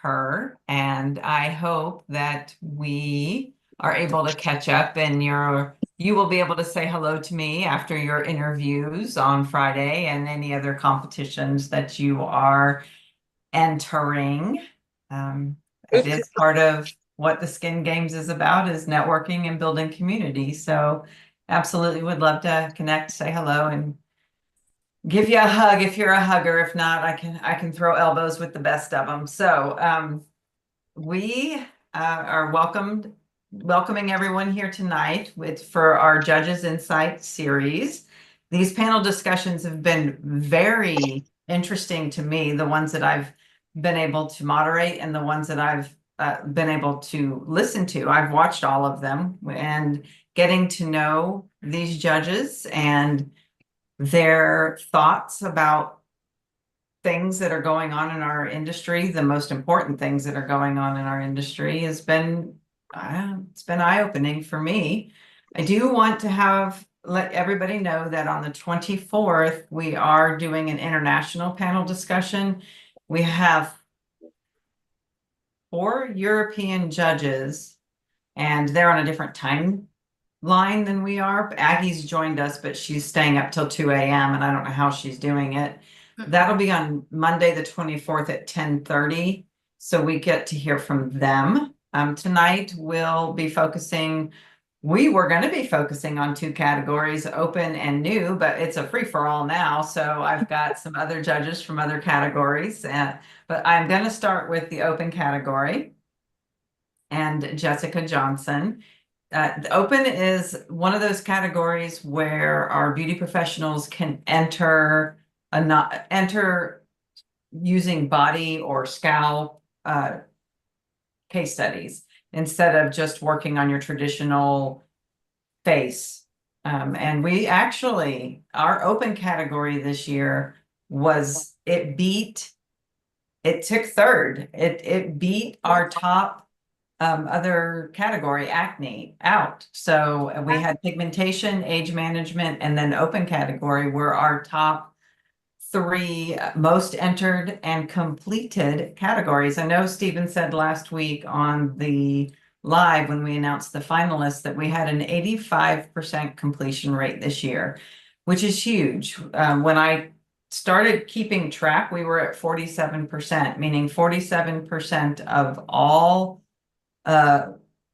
her, and I hope that we are able to catch up and you will be able to say hello to me after your interviews on Friday and any other competitions that you are entering. It is part of what the Skin Games is about, is networking and building community. So absolutely would love to connect, say hello, and give you a hug if you're a hugger. If not, I can throw elbows with the best of them. So we are welcoming everyone here tonight for our Judges Insight series. These panel discussions have been very interesting to me, the ones that I've been able to moderate and the ones that I've been able to listen to. I've watched all of them, and getting to know these judges and their thoughts about things that are going on in our industry, the most important things that are going on in our industry, has been it's been eye-opening for me. I do want to let everybody know that on the 24th, we are doing an international panel discussion. We have 4 European judges, and they're on a different timeline than we are. Aggie's joined us, but she's staying up till 2 a.m. and I don't know how she's doing it. That'll be on Monday, the 24th at 10:30. So we get to hear from them. Tonight we were going to be focusing on 2 categories, open and new, but it's a free-for-all now. So I've got some other judges from other categories, but I'm going to start with the open category and Jessica Johnson. The open is one of those categories where our beauty professionals can enter using body or scalp case studies instead of just working on your traditional face. And our open category this year it took third. It beat our top other category, acne, out. So we had pigmentation, age management, and then open category were our top 3 most entered and completed categories. I know Stephen said last week on the live when we announced the finalists that we had an 85% completion rate this year, which is huge. When I started keeping track, we were at 47%, meaning 47% of all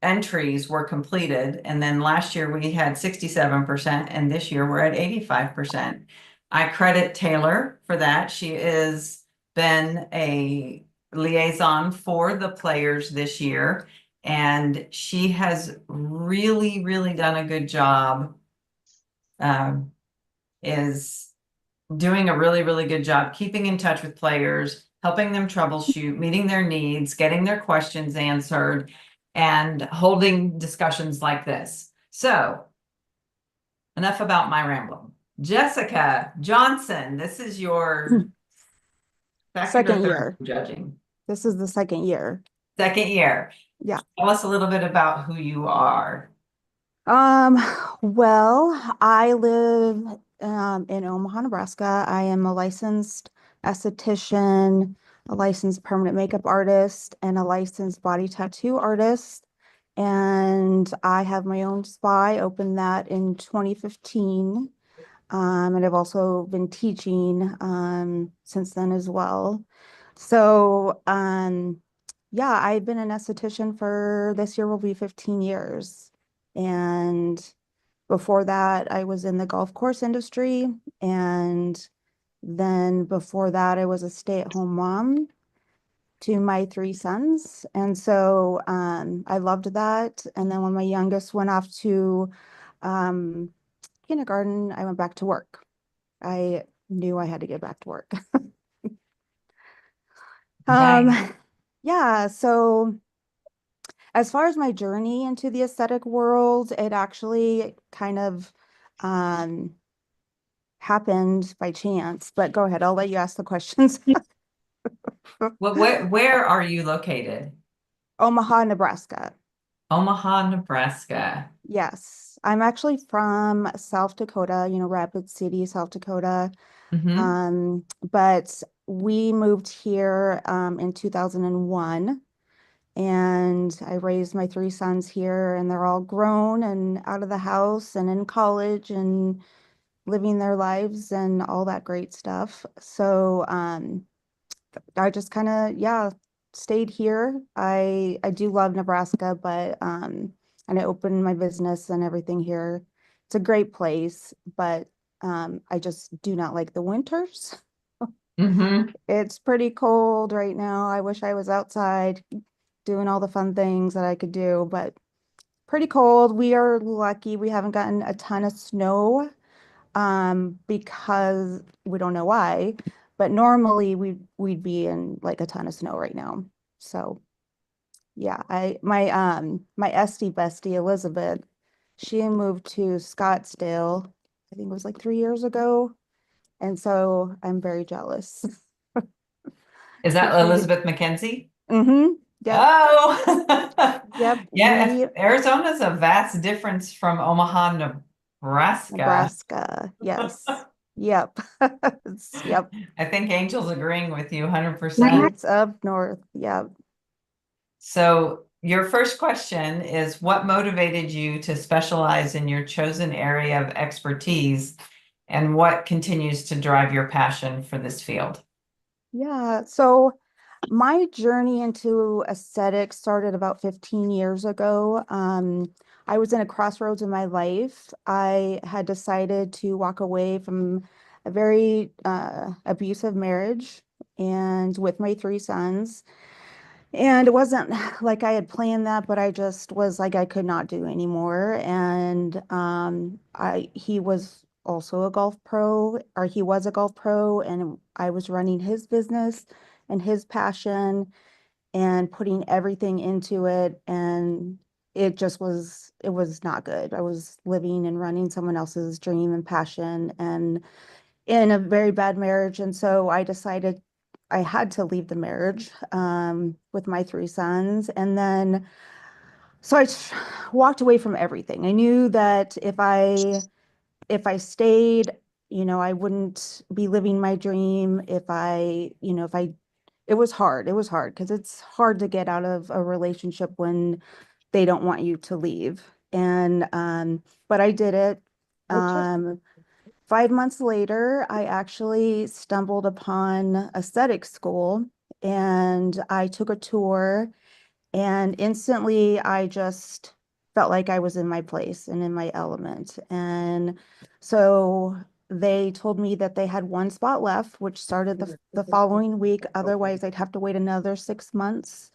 entries were completed. And then last year we had 67%, and this year we're at 85%. I credit Taylor for that. She has been a liaison for the players this year, and she has really, really done a good job, is doing a really, really good job keeping in touch with players, helping them troubleshoot, meeting their needs, getting their questions answered, and holding discussions like this. So enough about my rambling. Jessica Johnson, this is your second or third year. judging. This is the second year. Second year. Yeah. Tell us a little bit about who you are. Well, I live in Omaha, Nebraska. I am a licensed esthetician, a licensed permanent makeup artist, and a licensed body tattoo artist. And I have my own spa. I opened that in 2015. And I've also been teaching since then as well. So yeah, I've been an esthetician for this year will be 15 years. And before that, I was in the golf course industry. And then before that, I was a stay-at-home mom to my 3 sons. And so I loved that. And then when my youngest went off to kindergarten, I went back to work. I knew I had to get back to work. Nice. Yeah, so as far as my journey into the aesthetic world, it actually kind of happened by chance. But go ahead, I'll let you ask the questions. Well, where are you located? Omaha, Nebraska. Omaha, Nebraska. Yes, I'm actually from South Dakota, Rapid City, South Dakota. Mm-hmm. But we moved here in 2001, and I raised my three sons here, and they're all grown and out of the house and in college and living their lives and all that great stuff. So I just kind of, yeah, stayed here. I do love Nebraska, but and I opened my business and everything here. It's a great place, but I just do not like the winters. Mm-hmm. It's pretty cold right now. I wish I was outside doing all the fun things that I could do, but pretty cold. We are lucky we haven't gotten a ton of snow because we don't know why, but normally we'd be in like a ton of snow right now. So yeah, my Esty bestie Elizabeth, she moved to Scottsdale, I think it was like 3 years ago. And so I'm very jealous. Is So that she, Elizabeth McKenzie? yep, Oh, yep, yeah. we Arizona's a vast difference from Omaha, Nebraska. Nebraska. Yes. Yep. Yep. I think Angel's agreeing with you 100%. It's up north. Yep. So, your first question is what motivated you to specialize in your chosen area of expertise, and what continues to drive your passion for this field? Yeah. So my journey into aesthetics started about 15 years ago. I was in a crossroads in my life. I had decided to walk away from a very abusive marriage and with my three sons. And it wasn't like I had planned that, but I just was like I could not do anymore. And he was also a golf pro, or he was a golf pro, and I was running his business and his passion and putting everything into it. And it was not good. I was living and running someone else's dream and passion and in a very bad marriage. And so I decided I had to leave the marriage with my three sons. And then, so walked away from everything. I knew that if I stayed, I wouldn't be living my dream. If I, it was hard. It was hard because it's hard to get out of a relationship when they don't want you to leave. And, but I did it. Um, 5 months later, I actually stumbled upon aesthetic school and I took a tour, and instantly I just felt like I was in my place and in my element. And so they told me that they had one spot left, which started the following week. Otherwise, I'd have to wait another 6 months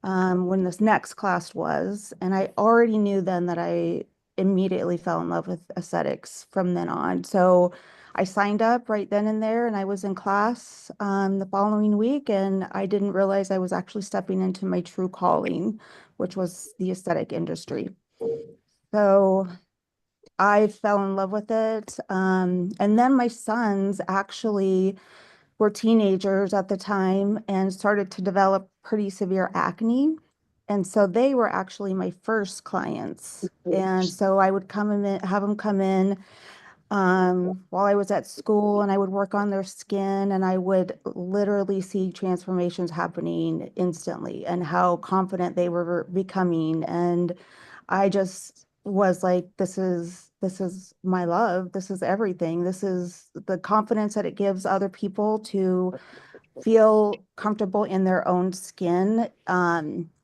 when this next class was. And I already knew then that I immediately fell in love with aesthetics from then on. So I signed up right then and there, and I was in class the following week, and I didn't realize I was actually stepping into my true calling, which was the aesthetic industry. So I fell in love with it. And then my sons actually were teenagers at the time and started to develop pretty severe acne. And so they were actually my first clients. And so I would come in, have them come in while I was at school, and I would work on their skin, and I would literally see transformations happening instantly and how confident they were becoming. And I just was like, this is my love. This is everything. This is the confidence that it gives other people to feel comfortable in their own skin,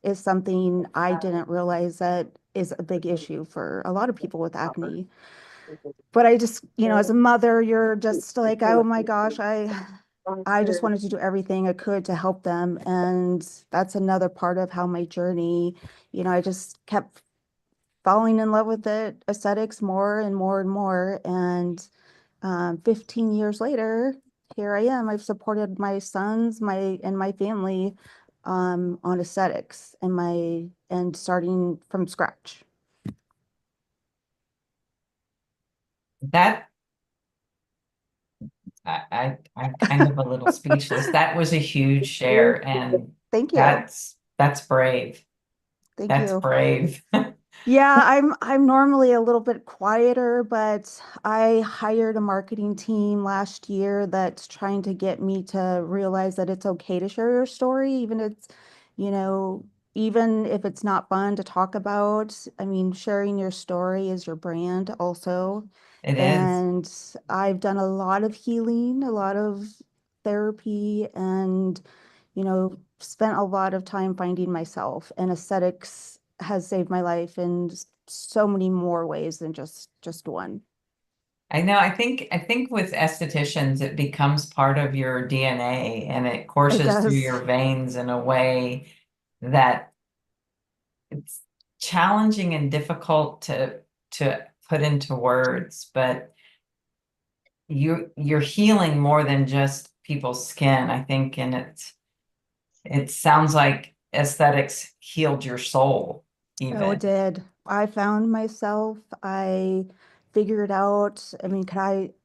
is something I didn't realize that is a big issue for a lot of people with acne. But I just, as a mother, you're just like, oh my gosh, I just wanted to do everything I could to help them. And that's another part of how my journey, I just kept falling in love with the aesthetics more and more and more. And 15 years later, here I am. I've supported my sons, and my family on aesthetics and starting from scratch. That I'm kind of a little speechless. That was a huge share, and Thank you. that's brave. Thank That's you. brave. Yeah, I'm normally a little bit quieter, but I hired a marketing team last year that's trying to get me to realize that it's okay to share your story, you know, even if it's not fun to talk about. I mean, sharing your story is your brand also. It is. And I've done a lot of healing, a lot of therapy, and spent a lot of time finding myself, and aesthetics has saved my life in so many more ways than just one. I know. I think with estheticians, it becomes part of your DNA and it It courses through does. your veins in a way that it's challenging and difficult to put into words, but you're healing more than just people's skin, I think, and it sounds like aesthetics healed your soul Oh, it even. did. I found myself. I figured out, I mean,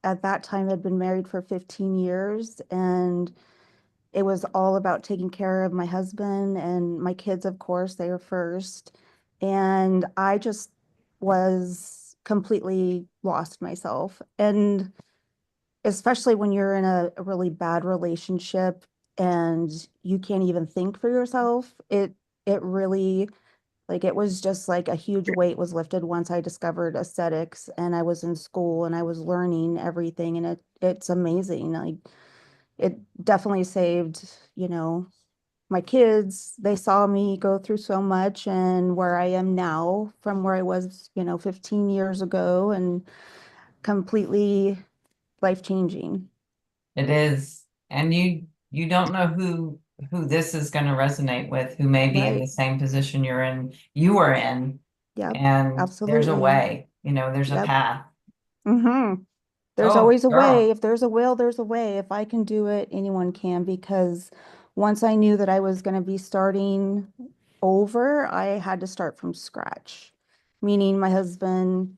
at that time, I'd been married for 15 years, and it was all about taking care of my husband and my kids, of course, they were first. And I just was completely lost myself. And especially when you're in a really bad relationship and you can't even think for yourself, it really, like, it was just like a huge weight was lifted once I discovered aesthetics and I was in school and I was learning everything, and it's amazing. Like, it definitely saved, my kids. They saw me go through so much and where I am now from where I was, 15 years ago, and completely life changing. It is. And you don't know who this is going to resonate with, who may be in the Right. same position you were in, Yep. and there's a Absolutely. way, there's a Yep. path. Mm-hmm. There's Oh, always a way. girl. If there's a will, there's a way. If I can do it, anyone can, because once I knew that I was going to be starting over, I had to start from scratch. Meaning my husband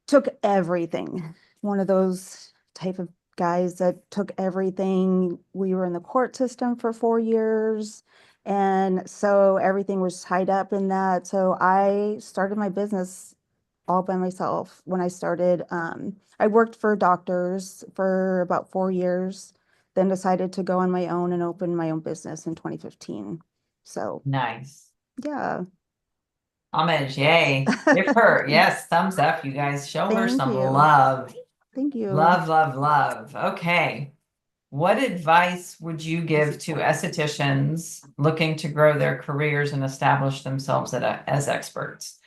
took everything. One of those type of guys that took everything. We were in the court system for 4 years. And so everything was tied up in that. So I started my business all by myself when I started. I worked for doctors for about 4 years, then decided to go on my own and open my own business in 2015. So, Nice. yeah. Homage, yay. Give her, yes, thumbs up, you guys. Show her Thank some you. love. Thank you. Love, love, love. Okay. What advice would you give to estheticians looking to grow their careers and establish themselves as experts?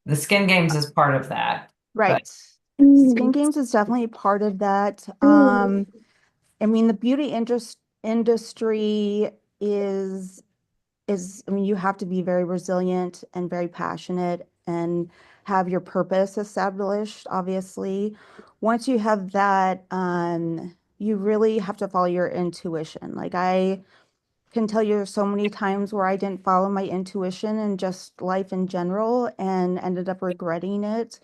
The skin games is part of that, but Right. Skin Games is definitely part of that. I mean, the beauty industry is I mean, you have to be very resilient and very passionate and have your purpose established, obviously. Once you have that, you really have to follow your intuition. Like, I can tell you so many times where I didn't follow my intuition and just life in general and ended up regretting it.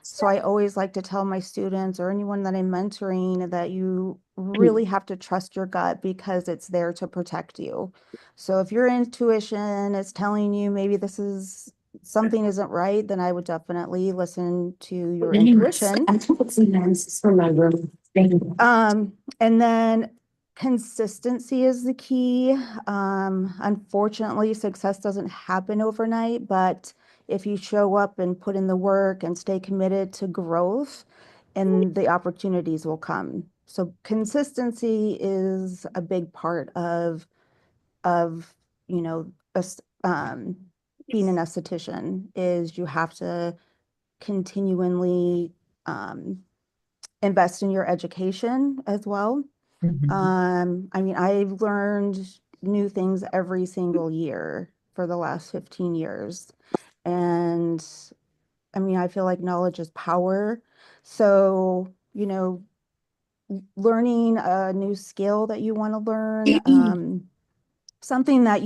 So I always like to tell my students or anyone that I'm mentoring that you really have to trust your gut because it's there to protect you. So if your intuition is telling you maybe this is something isn't right, then I would definitely listen to your intuition. For my room. And then consistency is the key. Unfortunately, success doesn't happen overnight, but if you show up and put in the work and stay committed to growth, and the opportunities will come. So consistency is a big part of you know us being an esthetician is you have to continually um, invest in your education as well. Mhm. I mean, I've learned new things every single year for the last 15 years. And I mean, I feel like knowledge is power. So, learning a new skill that you want to learn, something that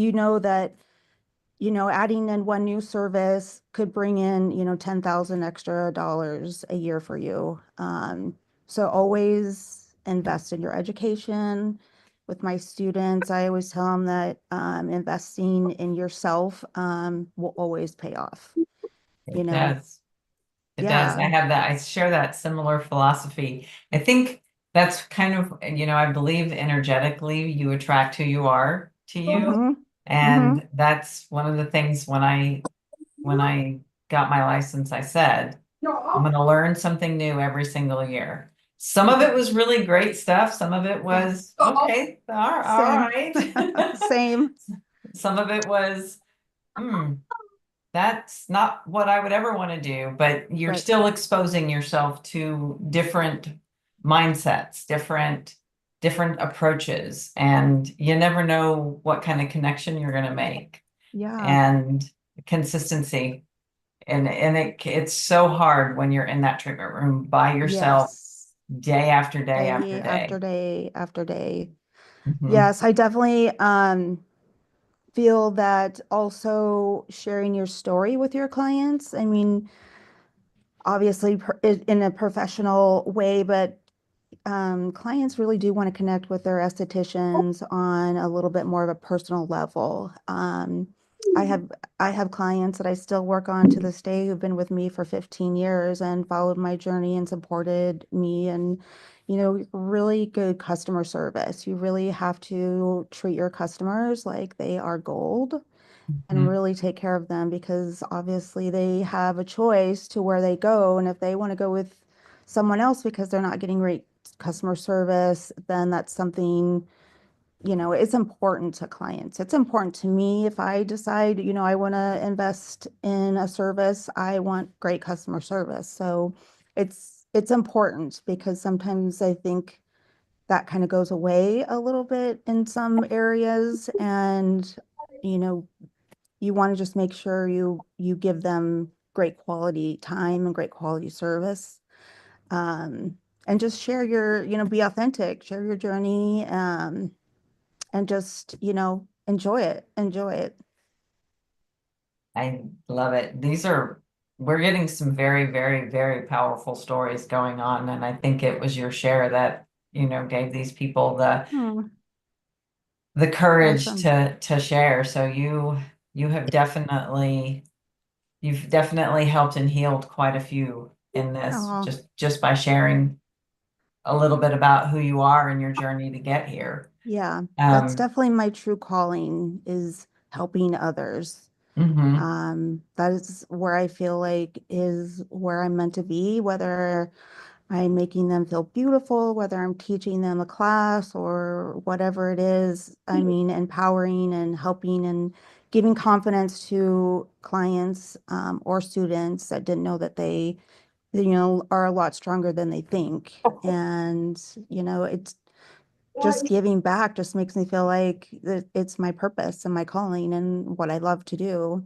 adding in one new service could bring in, 10,000 extra dollars a year for you. So always invest in your education. With my students, I always tell them that investing in yourself will always pay off. you It know, does. It does. yeah. I share that similar philosophy. I think that's kind of, I believe energetically you attract who you are to you. Mm-hmm. Mm-hmm. And that's one of the things when I got my license, I said, I'm going to learn something new every single year. Some of it was really great stuff. Some of it Yeah. was, okay, all Same. right. Same. Some of it was, hmm, that's not what I would ever want to do, but you're Right. still exposing yourself to different mindsets, different approaches, and you never know what kind of connection you're going to make. Yeah. And consistency. And it's so hard when you're in that treatment room by yourself Yes. day after day after Day after day. day after day. Mhm. Yes, I definitely feel that also sharing your story with your clients. I mean, obviously in a professional way, but clients really do want to connect with their estheticians on a little bit more of a personal level. I have I have clients that I still work on to this day who've been with me for 15 years and followed my journey and supported me and really good customer service. You really have to treat your customers like they are gold and Mhm. really take care of them because obviously they have a choice to where they go. And if they want to go with someone else because they're not getting great customer service, then that's something, it's important to clients. It's important to me if I decide, I want to invest in a service, I want great customer service. So it's important because sometimes I think that kind of goes away a little bit in some areas and you know you want to just make sure you give them great quality time and great quality service. And just share be authentic, share your journey, and just, enjoy it, enjoy it. I love it. We're getting some very, very, very powerful stories going on. And I think it was your share that, gave these people Hmm, the courage awesome. to share. So you have you've definitely helped and healed quite a few in this Oh, just by sharing a little bit about who you are and your journey to get here. yeah, that's Um, definitely my true calling is helping others. mhm. That is where I feel like is where I'm meant to be, whether I'm making them feel beautiful, whether I'm teaching them a class or whatever it is. I mean, empowering and helping and giving confidence to clients or students that didn't know that they, are a lot stronger than they think. And, it's just giving back just makes me feel like it's my purpose and my calling and what I love to do.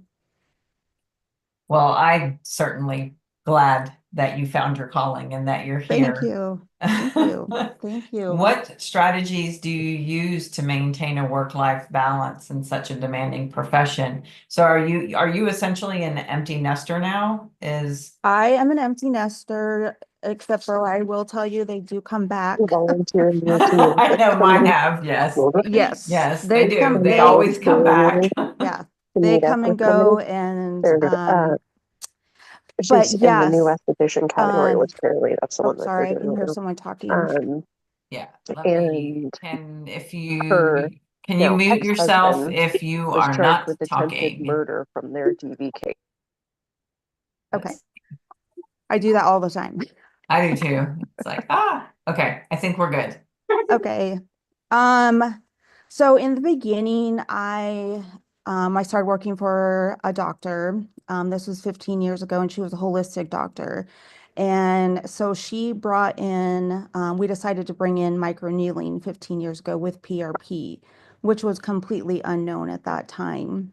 Well, I'm certainly glad that you found your calling and that you're Thank here. you. Thank you. Thank you. What strategies do you use to maintain a work-life balance in such a demanding profession? So are you essentially an empty nester now? Is I am an empty nester, except for I will tell you they do come back. Volunteer in your team. I know mine have, yes. Yes, Yes, they they do. come, They they, always come back. yeah, To they meet up come with and somebody. go and, They're, but she's in the new yes, esthetician category, um, which apparently that's the oh, one that they're sorry, I doing can hear right someone talking. now. Yeah, And her can you now mute yourself ex-husband if you was are charged not with attempted talking? murder from their DV case. Okay, That's, I do that all the time. I do too. It's like, okay, I think we're good. Okay. Um, so in the beginning, I started working for a doctor. This was 15 years ago, and she was a holistic doctor. And so she brought in, we decided to bring in microneedling 15 years ago with PRP, which was completely unknown at that time.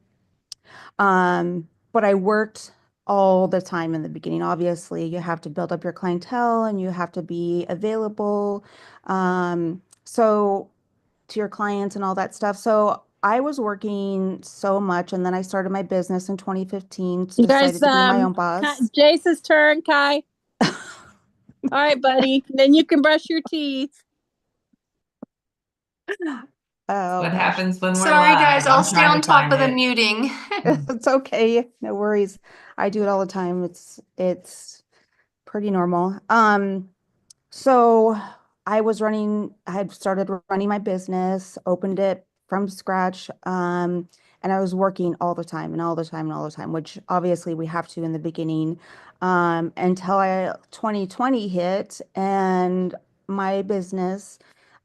But I worked all the time in the beginning. Obviously, you have to build up your clientele and you have to be available. So to your clients and all that stuff. So I was working so much, and then I started my business in 2015, You guys, decided to be my own boss. Jace's turn, Kai. All right, buddy. Then you can brush your teeth. Oh, What gosh. happens when we're Sorry, guys, live? I'll I'm stay trying on to top find of the it. muting. It's okay. No worries. I do it all the time. It's pretty normal. So I had started running my business, opened it from scratch, and I was working all the time and all the time and all the time, which obviously we have to in the beginning, until 2020 hit and my business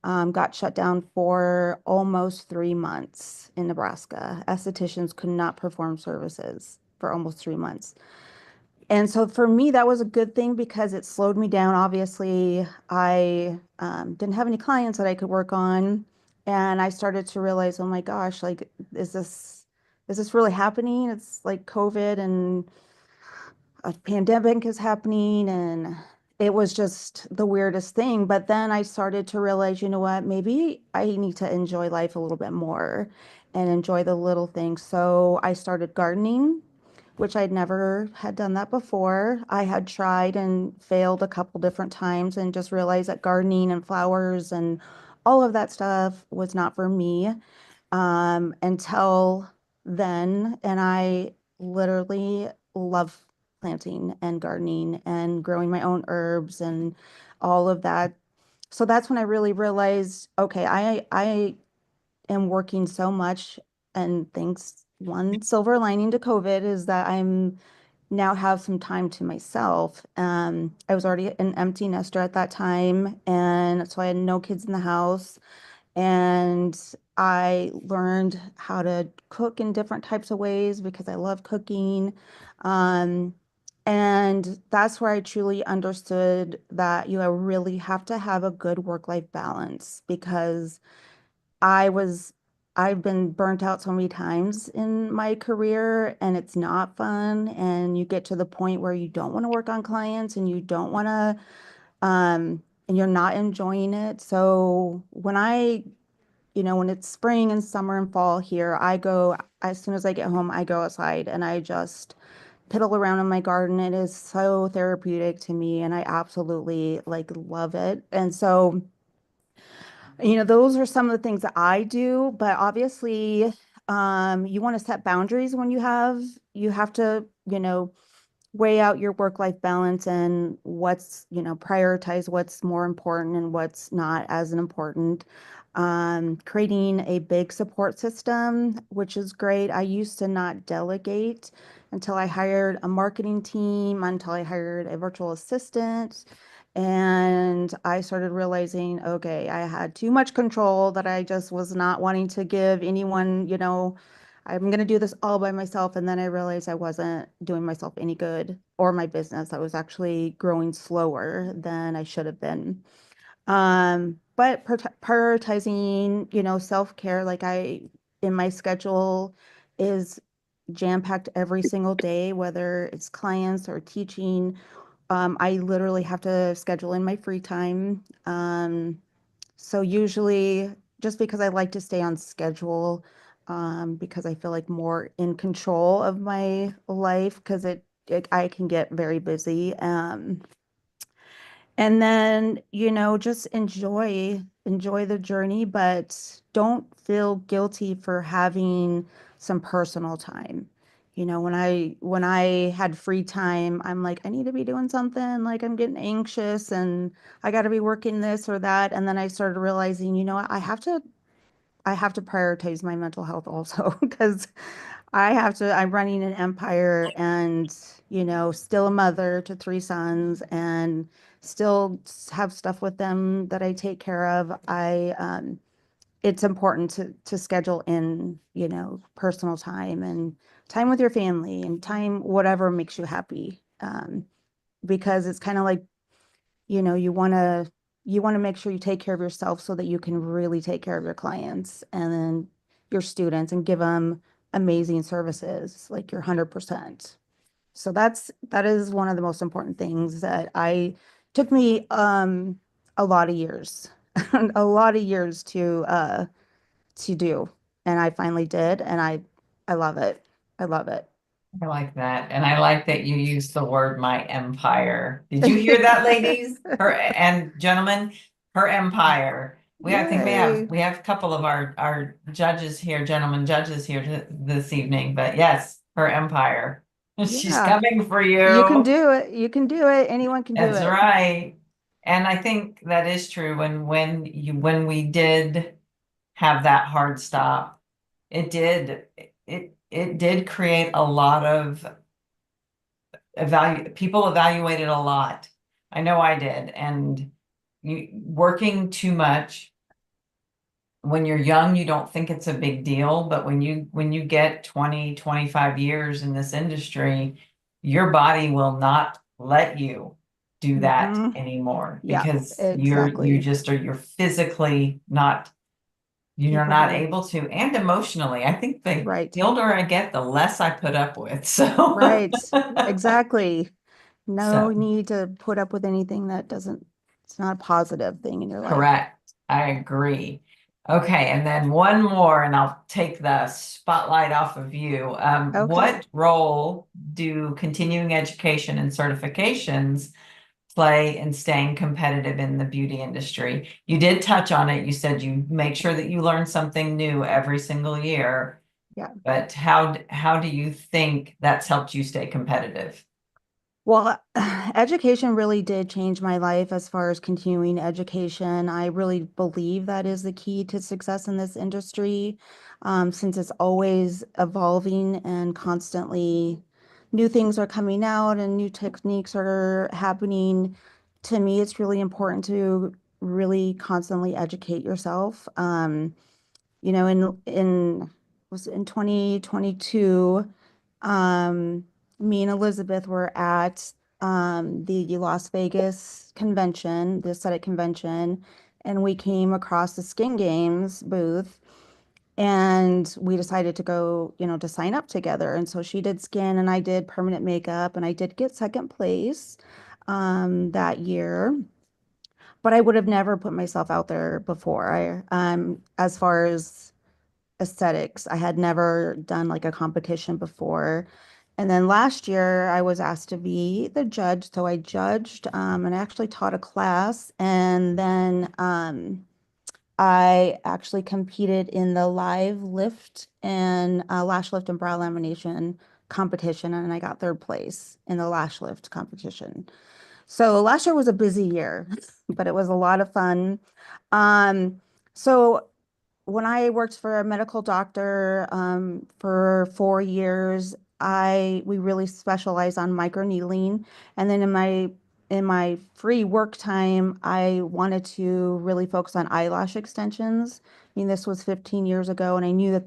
got shut down for almost 3 months in Nebraska. Estheticians could not perform services for almost 3 months. And so for me, that was a good thing because it slowed me down. Obviously, I didn't have any clients that I could work on. And I started to realize, oh my gosh, like, is this really happening? It's like COVID and a pandemic is happening, and it was just the weirdest thing. But then I started to realize, you know what, maybe I need to enjoy life a little bit more and enjoy the little things. So I started gardening, which I'd never had done that before. I had tried and failed a couple different times and just realized that gardening and flowers and all of that stuff was not for me, until then. And I literally love planting and gardening and growing my own herbs and all of that. So that's when I really realized, okay, I am working so much, and thanks, one silver lining to COVID is that I'm now have some time to myself. I was already an empty nester at that time, and so I had no kids in the house. And I learned how to cook in different types of ways because I love cooking. Um, and that's where I truly understood that you really have to have a good work-life balance, because I was I've been burnt out so many times in my career, and it's not fun, and you get to the point where you don't want to work on clients and you don't want to, and you're not enjoying it. So when it's spring and summer and fall here, I go, as soon as I get home, I go outside and I just piddle around in my garden. It is so therapeutic to me, and I absolutely like love it. And so, those are some of the things that I do, but obviously, you want to set boundaries when you have to, weigh out your work-life balance and prioritize what's more important and what's not as important. Creating a big support system, which is great. I used to not delegate until I hired a marketing team, until I hired a virtual assistant. And I started realizing, okay, I had too much control that I just was not wanting to give anyone, I'm going to do this all by myself. And then I realized I wasn't doing myself any good or my business. I was actually growing slower than I should have been. But prioritizing, self-care, like in my schedule is jam-packed every single day, whether it's clients or teaching. I literally have to schedule in my free time. So usually, just because I like to stay on schedule, because I feel like more in control of my life, because I can get very busy. And then, just enjoy the journey, but don't feel guilty for having some personal time. When I had free time, I'm like, I need to be doing something, like I'm getting anxious and I got to be working this or that. And then I started realizing, what, I have to prioritize my mental health also, because I'm running an empire, and, still a mother to three sons, and still have stuff with them that I take care of. It's important to schedule in, personal time and time with your family and time, whatever makes you happy. Because it's kind of like, you want to make sure you take care of yourself so that you can really take care of your clients and then your students and give them amazing services, like your 100%. So that is one of the most important things that I took me a lot of years, a lot of years to do, and I finally did, and I love it. I love it. I like that. And I like that you used the word my empire. Did you hear that, ladies? Her and gentlemen, her empire. I think Yay. we have a couple of our judges here, gentlemen judges here this evening, but yes, her empire. She's Yeah. coming for You can you. do it. You can do it. Anyone can do That's it. right. And I think that is true. When we did have that hard stop, it did create a lot of people evaluated a lot. I know I did. And you working too much when you're young, you don't think it's a big deal, but when you get 20, 25 years in this industry, your body will not let you do that Hmm. anymore Yeah, because you exactly. just are you're physically not you're not Capable. able to, and emotionally. I think Right. the older I get, the less I put up with. So Right. Exactly. No so need to put up with anything that doesn't, it's not a positive thing in your life. correct. I agree. Okay, and then one more, and I'll take the spotlight off of you. Okay. What role do continuing education and certifications play in staying competitive in the beauty industry? You did touch on it. You said you make sure that you learn something new every single year, Yeah. but how do you think that's helped you stay competitive? Well, education really did change my life as far as continuing education. I really believe that is the key to success in this industry, since it's always evolving and constantly new things are coming out and new techniques are happening. To me, it's really important to really constantly educate yourself. In was it in 2022, me and Elizabeth were at the Las Vegas convention, the aesthetic convention, and we came across the Skin Games booth and we decided to go, to sign up together. And so she did skin and I did permanent makeup and I did get second place that year. But I would have never put myself out there before. As far as aesthetics. I had never done like a competition before. And then last year I was asked to be the judge. So I judged and I actually taught a class. And then I actually competed in the live lift and lash lift and brow lamination competition. And I got third place in the lash lift competition. So last year was a busy year, but it was a lot of fun. So when I worked for a medical doctor for 4 years, we really specialized on microneedling. And then in my free work time, I wanted to really focus on eyelash extensions. I mean, this was 15 years ago, and I knew that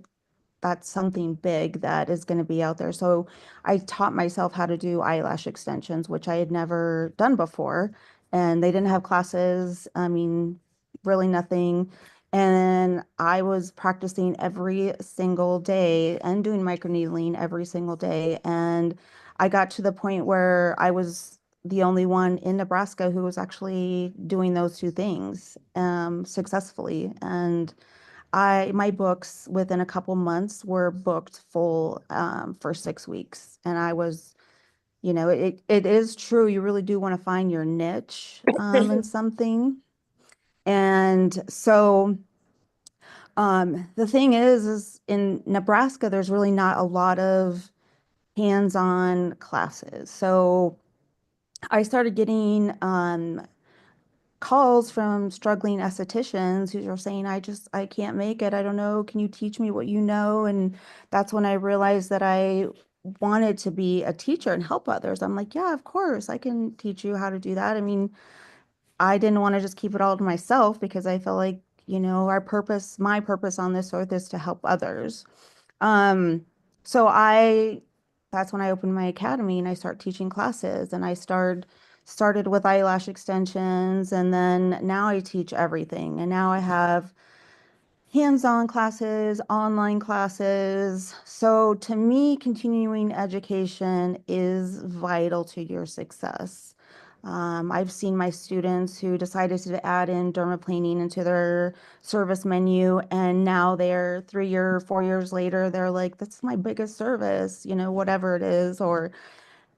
that's something big that is going to be out there. So I taught myself how to do eyelash extensions, which I had never done before. And they didn't have classes. I mean, really nothing. And I was practicing every single day and doing microneedling every single day. And I got to the point where I was the only one in Nebraska who was actually doing those two things successfully. And my books within a couple months were booked full for 6 weeks. And I was, it is true. You really do want to find your niche in something. And so the thing is in Nebraska, there's really not a lot of hands-on classes. So I started getting calls from struggling estheticians who are saying, I can't make it. I don't know. Can you teach me what you know? And that's when I realized that I wanted to be a teacher and help others. I'm like, yeah, of course, I can teach you how to do that. I mean, I didn't want to just keep it all to myself because I felt like, my purpose on this earth is to help others. Um, so that's when I opened my academy and I start teaching classes and I started with eyelash extensions and then now I teach everything. And now I have hands-on classes, online classes. So to me, continuing education is vital to your success. I've seen my students who decided to add in dermaplaning into their service menu, and now they're 3 or 4 years later, they're like, "That's my biggest service," whatever it is, and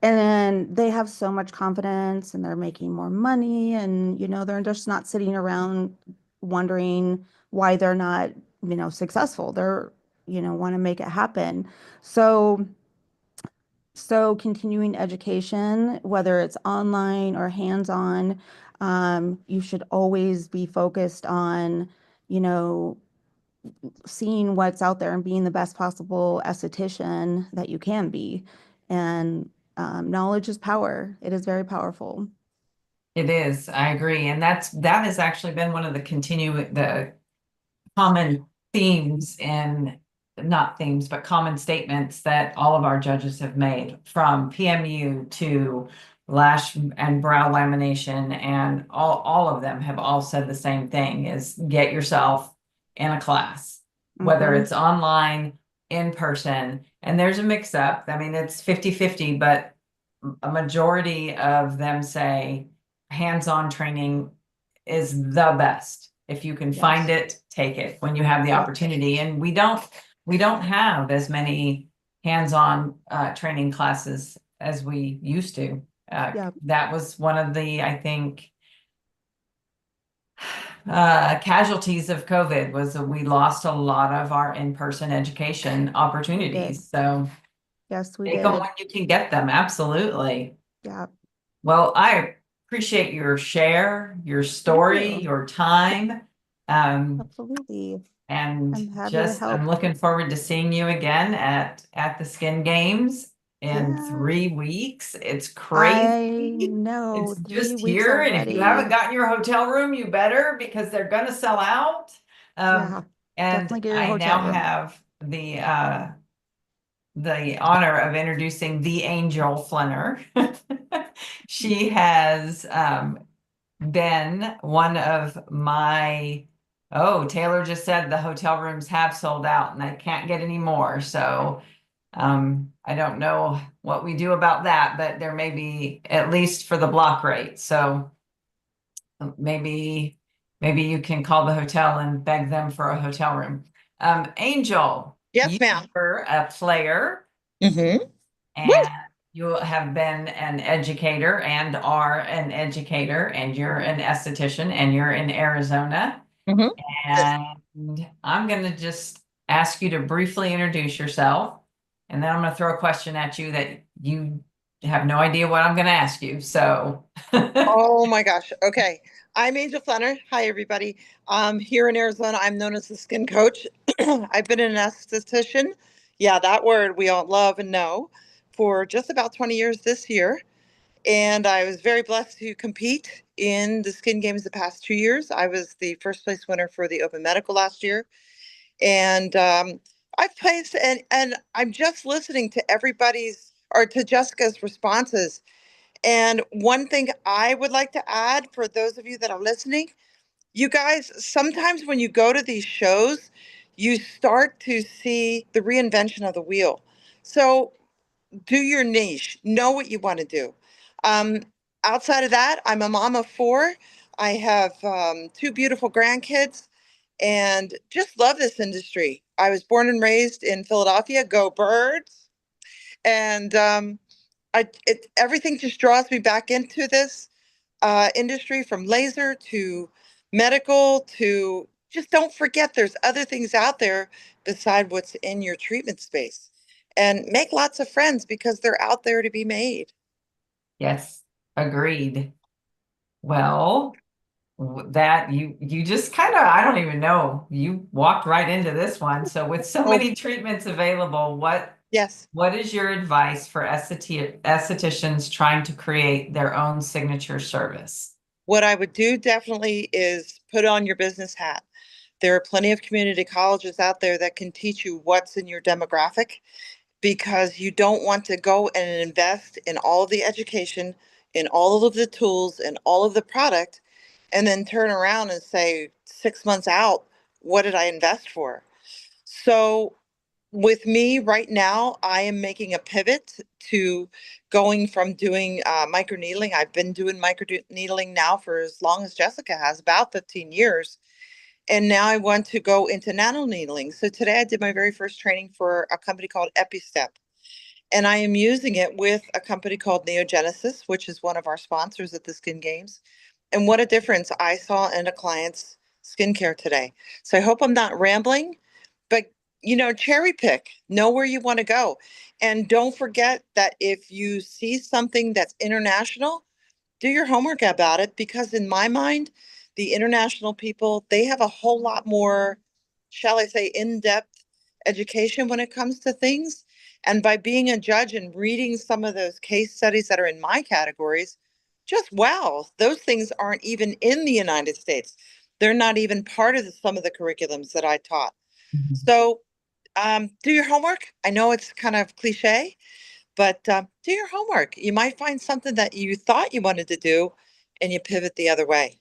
then they have so much confidence, and they're making more money, and they're just not sitting around wondering why they're not, successful. They're, want to make it happen. So continuing education, whether it's online or hands-on, you should always be focused on, you know, seeing what's out there and being the best possible esthetician that you can be. And knowledge is power. It is very powerful. It is, I agree. And that has actually been one of the common themes and not themes, but common statements that all of our judges have made, from PMU to lash and brow lamination, and all of them have all said the same thing: is get yourself in a class, whether Mhm. it's online, in person. And there's a mix up. I mean, it's 50-50, but a majority of them say hands-on training is the best. If you can find it, take it when you have the opportunity. And we don't have as many hands-on training classes as we used to. Yeah. That was one of the, I think, casualties of COVID, was that we lost a lot of our in-person education opportunities. So Yes, we take them did. when you can get them. Absolutely. Yeah. Well, I appreciate your share, your story, you. your time. Absolutely. I'm And happy to just, I'm help. looking forward to seeing you again at the Skin Games in Yeah. 3 weeks. It's I crazy. know, It's 3 weeks just here. And if you haven't already. gotten your hotel room, you better, because they're gonna sell out. Yeah, And definitely get your I hotel now room. have the honor of introducing the Angel Flenner. She has been one of my, oh, Taylor just said the hotel rooms have sold out and I can't get any more. So I don't know what we do about that, but there may be, at least for the block rate. So maybe you can call the hotel and beg them for a hotel room. Angel, Yes, you ma'am. were a player, Mm-hmm. and you have been an educator and are an educator, and you're an esthetician, and you're in Arizona. Mm-hmm. And I'm going to just ask you to briefly introduce yourself. And then I'm going to throw a question at you that you have no idea what I'm going to ask you. So, Oh my gosh. Okay. I'm Angel Flenner. Hi, everybody. Here in Arizona, I'm known as the skin coach. I've been an esthetician. Yeah, that word we all love and know, for just about 20 years this year. And I was very blessed to compete in the skin games the past 2 years. I was the first place winner for the Open Medical last year. And I've placed, and I'm just listening to everybody's, or to Jessica's responses. And one thing I would like to add for those of you that are listening, you guys, sometimes when you go to these shows, you start to see the reinvention of the wheel. So do your niche, know what you want to do. Um, Outside of that, I'm a mom of four. I have two beautiful grandkids and just love this industry. I was born and raised in Philadelphia. Go Birds! And everything just draws me back into this industry, from laser to medical to, just don't forget there's other things out there beside what's in your treatment space. And make lots of friends because they're out there to be made. yes, agreed. Well, that you just kind of, I don't even know, you walked right into this one. So with so Oh, many treatments available, yes. what is your advice for estheticians trying to create their own signature service? What I would do definitely is put on your business hat. There are plenty of community colleges out there that can teach you what's in your demographic, because you don't want to go and invest in all of the education, in all of the tools, and all of the product, and then turn around and say 6 months out, what did I invest for? So with me right now, I am making a pivot to going from doing microneedling. I've been doing microneedling now for as long as Jessica has, about 15 years. And now I want to go into nano needling. So today I did my very first training for a company called EpiStep. And I am using it with a company called Neogenesis, which is one of our sponsors at the Skin Games. And what a difference I saw in a client's skincare today. So I hope I'm not rambling, but cherry pick, know where you want to go. And don't forget that if you see something that's international, do your homework about it, because in my mind, the international people, they have a whole lot more, shall I say, in-depth education when it comes to things. And by being a judge and reading some of those case studies that are in my categories, just wow, those things aren't even in the United States. They're not even part of some of the curriculums that I taught. So do your homework. I know it's kind of cliche, but do your homework. You might find something that you thought you wanted to do and you pivot the other way.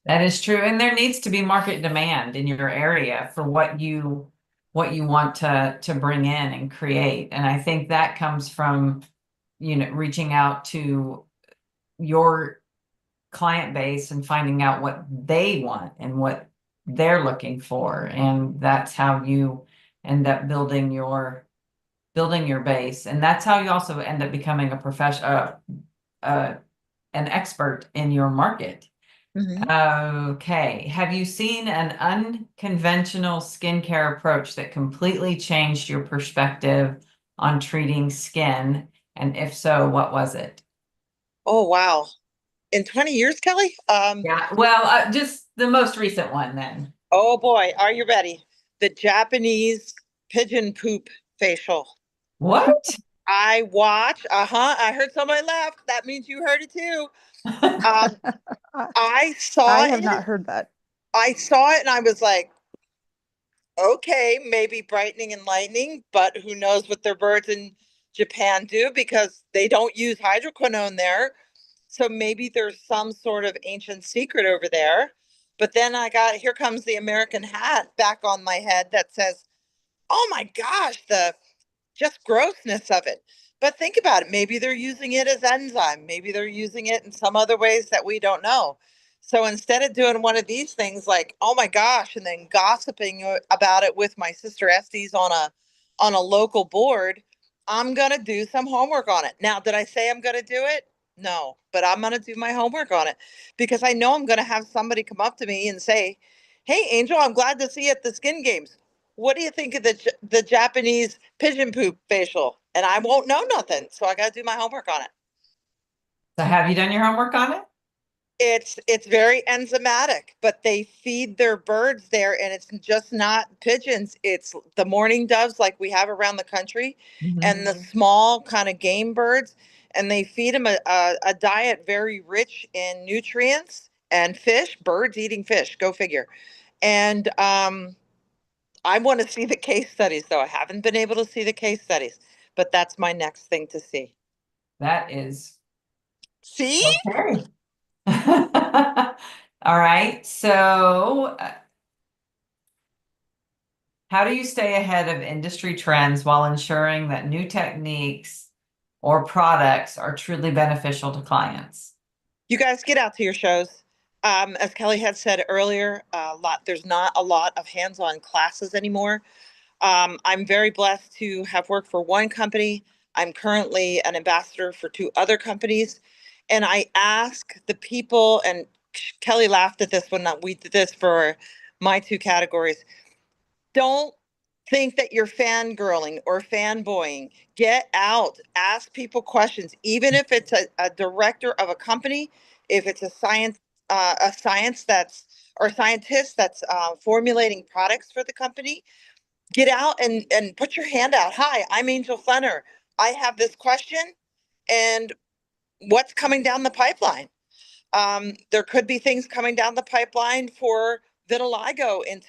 That is true. And there needs to be market demand in your area for what you want to bring in and create. And I think that comes from, reaching out to your client base and finding out what they want and what they're looking for. And that's how you end up building your base. And that's how you also end up becoming a professional, an expert in your market. Okay. Have you seen an unconventional skincare approach that completely changed your perspective on treating skin? And if so, what was it? Oh, wow. In 20 years, Kelly? Yeah. Well, just the most recent one then. Oh boy, are you ready? The Japanese pigeon poop facial. What? I watch. I heard somebody laugh. That means you heard it too. Um, I I saw I have not it. heard that. I saw it and I was like, okay, maybe brightening and lightening, but who knows what their birds in Japan do, because they don't use hydroquinone there. So maybe there's some sort of ancient secret over there. But then here comes the American hat back on my head that says, oh my gosh, the just grossness of it. But think about it. Maybe they're using it as enzyme. Maybe they're using it in some other ways that we don't know. So instead of doing one of these things like, oh my gosh, and then gossiping about it with my sister Estes on a local board, I'm gonna do some homework on it. Now, did I say I'm gonna do it? No, but I'm gonna do my homework on it, because I know I'm gonna have somebody come up to me and say, hey, Angel, I'm glad to see you at the Skin Games. What do you think of the Japanese pigeon poop facial? And I won't know nothing, so I got to do my homework on it. So have you done your homework on it? It's very enzymatic, but they feed their birds there, and it's just not pigeons. It's the mourning doves like we have around the country, and the small kind of game birds, and they feed them a diet very rich in nutrients and fish. Birds eating fish, go figure. And I want to see the case studies, though. I haven't been able to see the case studies, but that's my next thing to see. That is See? okay. All right. So, how do you stay ahead of industry trends while ensuring that new techniques or products are truly beneficial to clients? You guys get out to your shows. As Kelly had said earlier, there's not a lot of hands-on classes anymore. I'm very blessed to have worked for one company. I'm currently an ambassador for two other companies. And I ask the people, and Kelly laughed at this when we did this for my two categories. Don't think that you're fangirling or fanboying. Get out, ask people questions, even if it's a director of a company, if it's a science that's or scientist that's formulating products for the company. Get out and put your hand out. Hi, I'm Angel Fenner. I have this question, and what's coming down the pipeline? There could be things coming down the pipeline for vitiligo and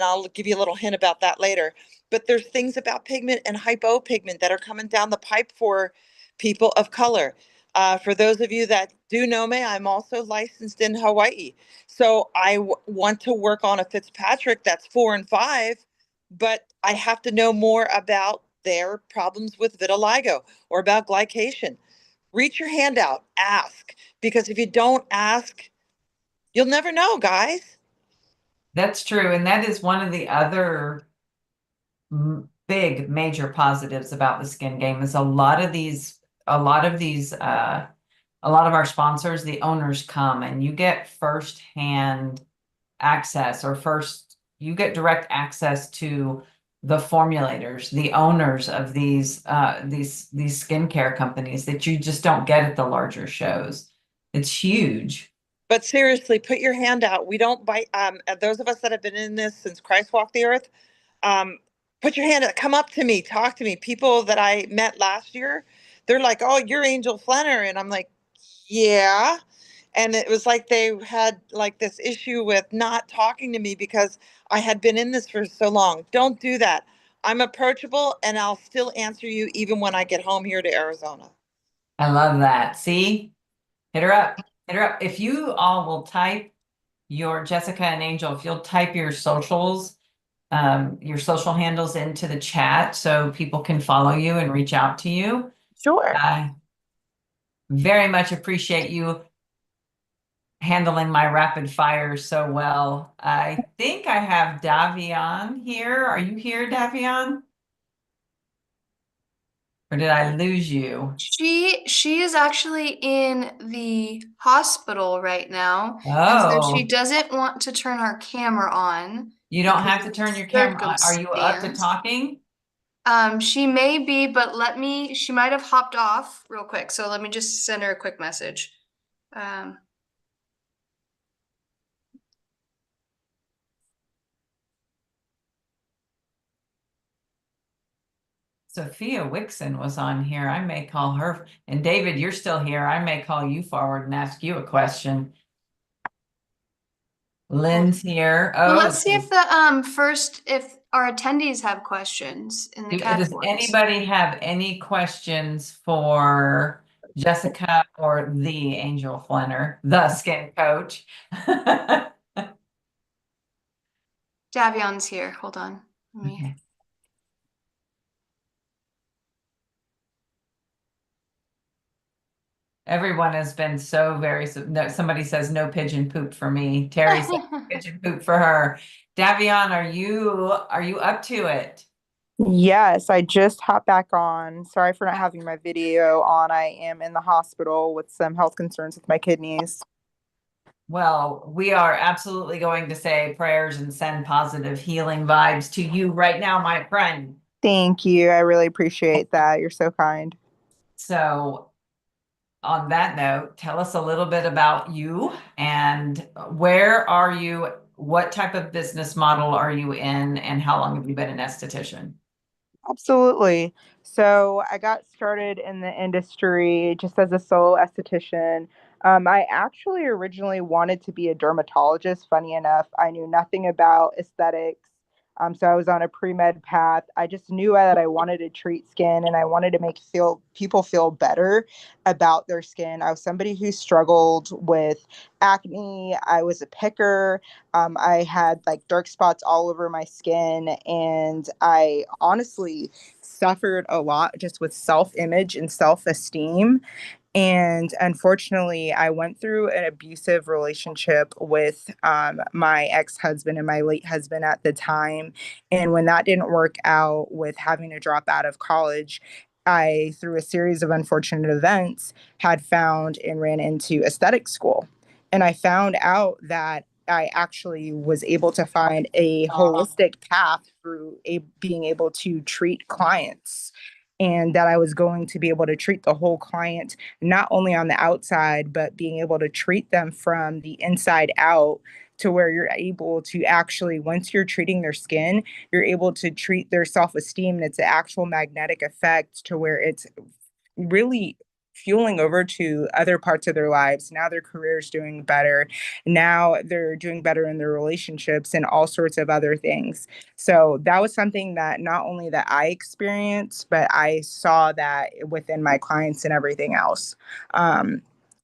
I'll give you a little hint about that later. But there's things about pigment and hypopigment that are coming down the pipe for people of color. For those of you that do know me, I'm also licensed in Hawaii. So I want to work on a Fitzpatrick that's 4 and 5, but I have to know more about their problems with vitiligo or about glycation. Reach your hand out, ask, because if you don't ask, you'll never know, guys. That's true. And that is one of the other big major positives about the skin game is a lot of these a lot of our sponsors, the owners come and you get firsthand access you get direct access to the formulators, the owners of these skincare companies that you just don't get at the larger shows. It's huge. But seriously, put your hand out. We don't bite. Those of us that have been in this since Christ walked the earth, um, put your hand out. Come up to me. Talk to me. People that I met last year, they're like, "Oh, you're Angel Flanner," and I'm like, "Yeah." And it was like they had like this issue with not talking to me because I had been in this for so long. Don't do that. I'm approachable and I'll still answer you even when I get home here to Arizona. I love that. See? Hit her up. Hit her up. If you all will type your Jessica and Angel, if you'll type your social handles into the chat so people can follow you and reach out to you. Sure. I very much appreciate you handling my rapid fire so well. I think I have Davion here. Are you here, Davion? Or did I lose you? She is actually in the hospital right now, and so she Oh, doesn't want to turn her camera on you don't because have to of turn your camera on. Are you up to circumstance. talking? She may be, but she might have hopped off real quick, so let me just send her a quick message. Um, Sophia Wixon was on here. I may call her. And David, you're still here. I may call you forward and ask you a question. Lynn's here. well, Oh, let's see if the if our attendees have questions in the does categories. anybody have any questions for Jessica or the Angel Flenner, the skin coach? Davion's here. Hold on. Let me. Okay. Everyone has been so very, no, somebody says no pigeon poop for me. Terry said pigeon poop for her. Davion, are you up to it? Yes, I just hopped back on. Sorry for not having my video on. I am in the hospital with some health concerns with my kidneys. Well, we are absolutely going to say prayers and send positive healing vibes to you right now, my friend. Thank you. I really appreciate that. You're so kind. So, on that note, tell us a little bit about you and where are you? What type of business model are you in, and how long have you been an esthetician? Absolutely. So I got started in the industry just as a solo esthetician. I actually originally wanted to be a dermatologist. Funny enough, I knew nothing about aesthetics. So I was on a pre-med path. I just knew that I wanted to treat skin and I wanted to make people feel better about their skin. I was somebody who struggled with acne. I was a picker. I had like dark spots all over my skin, and I honestly suffered a lot just with self image and self esteem. And unfortunately, I went through an abusive relationship with my ex husband and my late husband at the time. And when that didn't work out with having to drop out of college, I, through a series of unfortunate events, had found and ran into aesthetic school. And I found out that I actually was able to find a holistic path through being able to treat clients, and that I was going to be able to treat the whole client, not only on the outside, but being able to treat them from the inside out, to where you're able to actually, once you're treating their skin, you're able to treat their self-esteem. And it's an actual magnetic effect to where it's really fueling over to other parts of their lives. Now their career's doing better. Now they're doing better in their relationships and all sorts of other things. So that was something that not only that I experienced, but I saw that within my clients and everything else.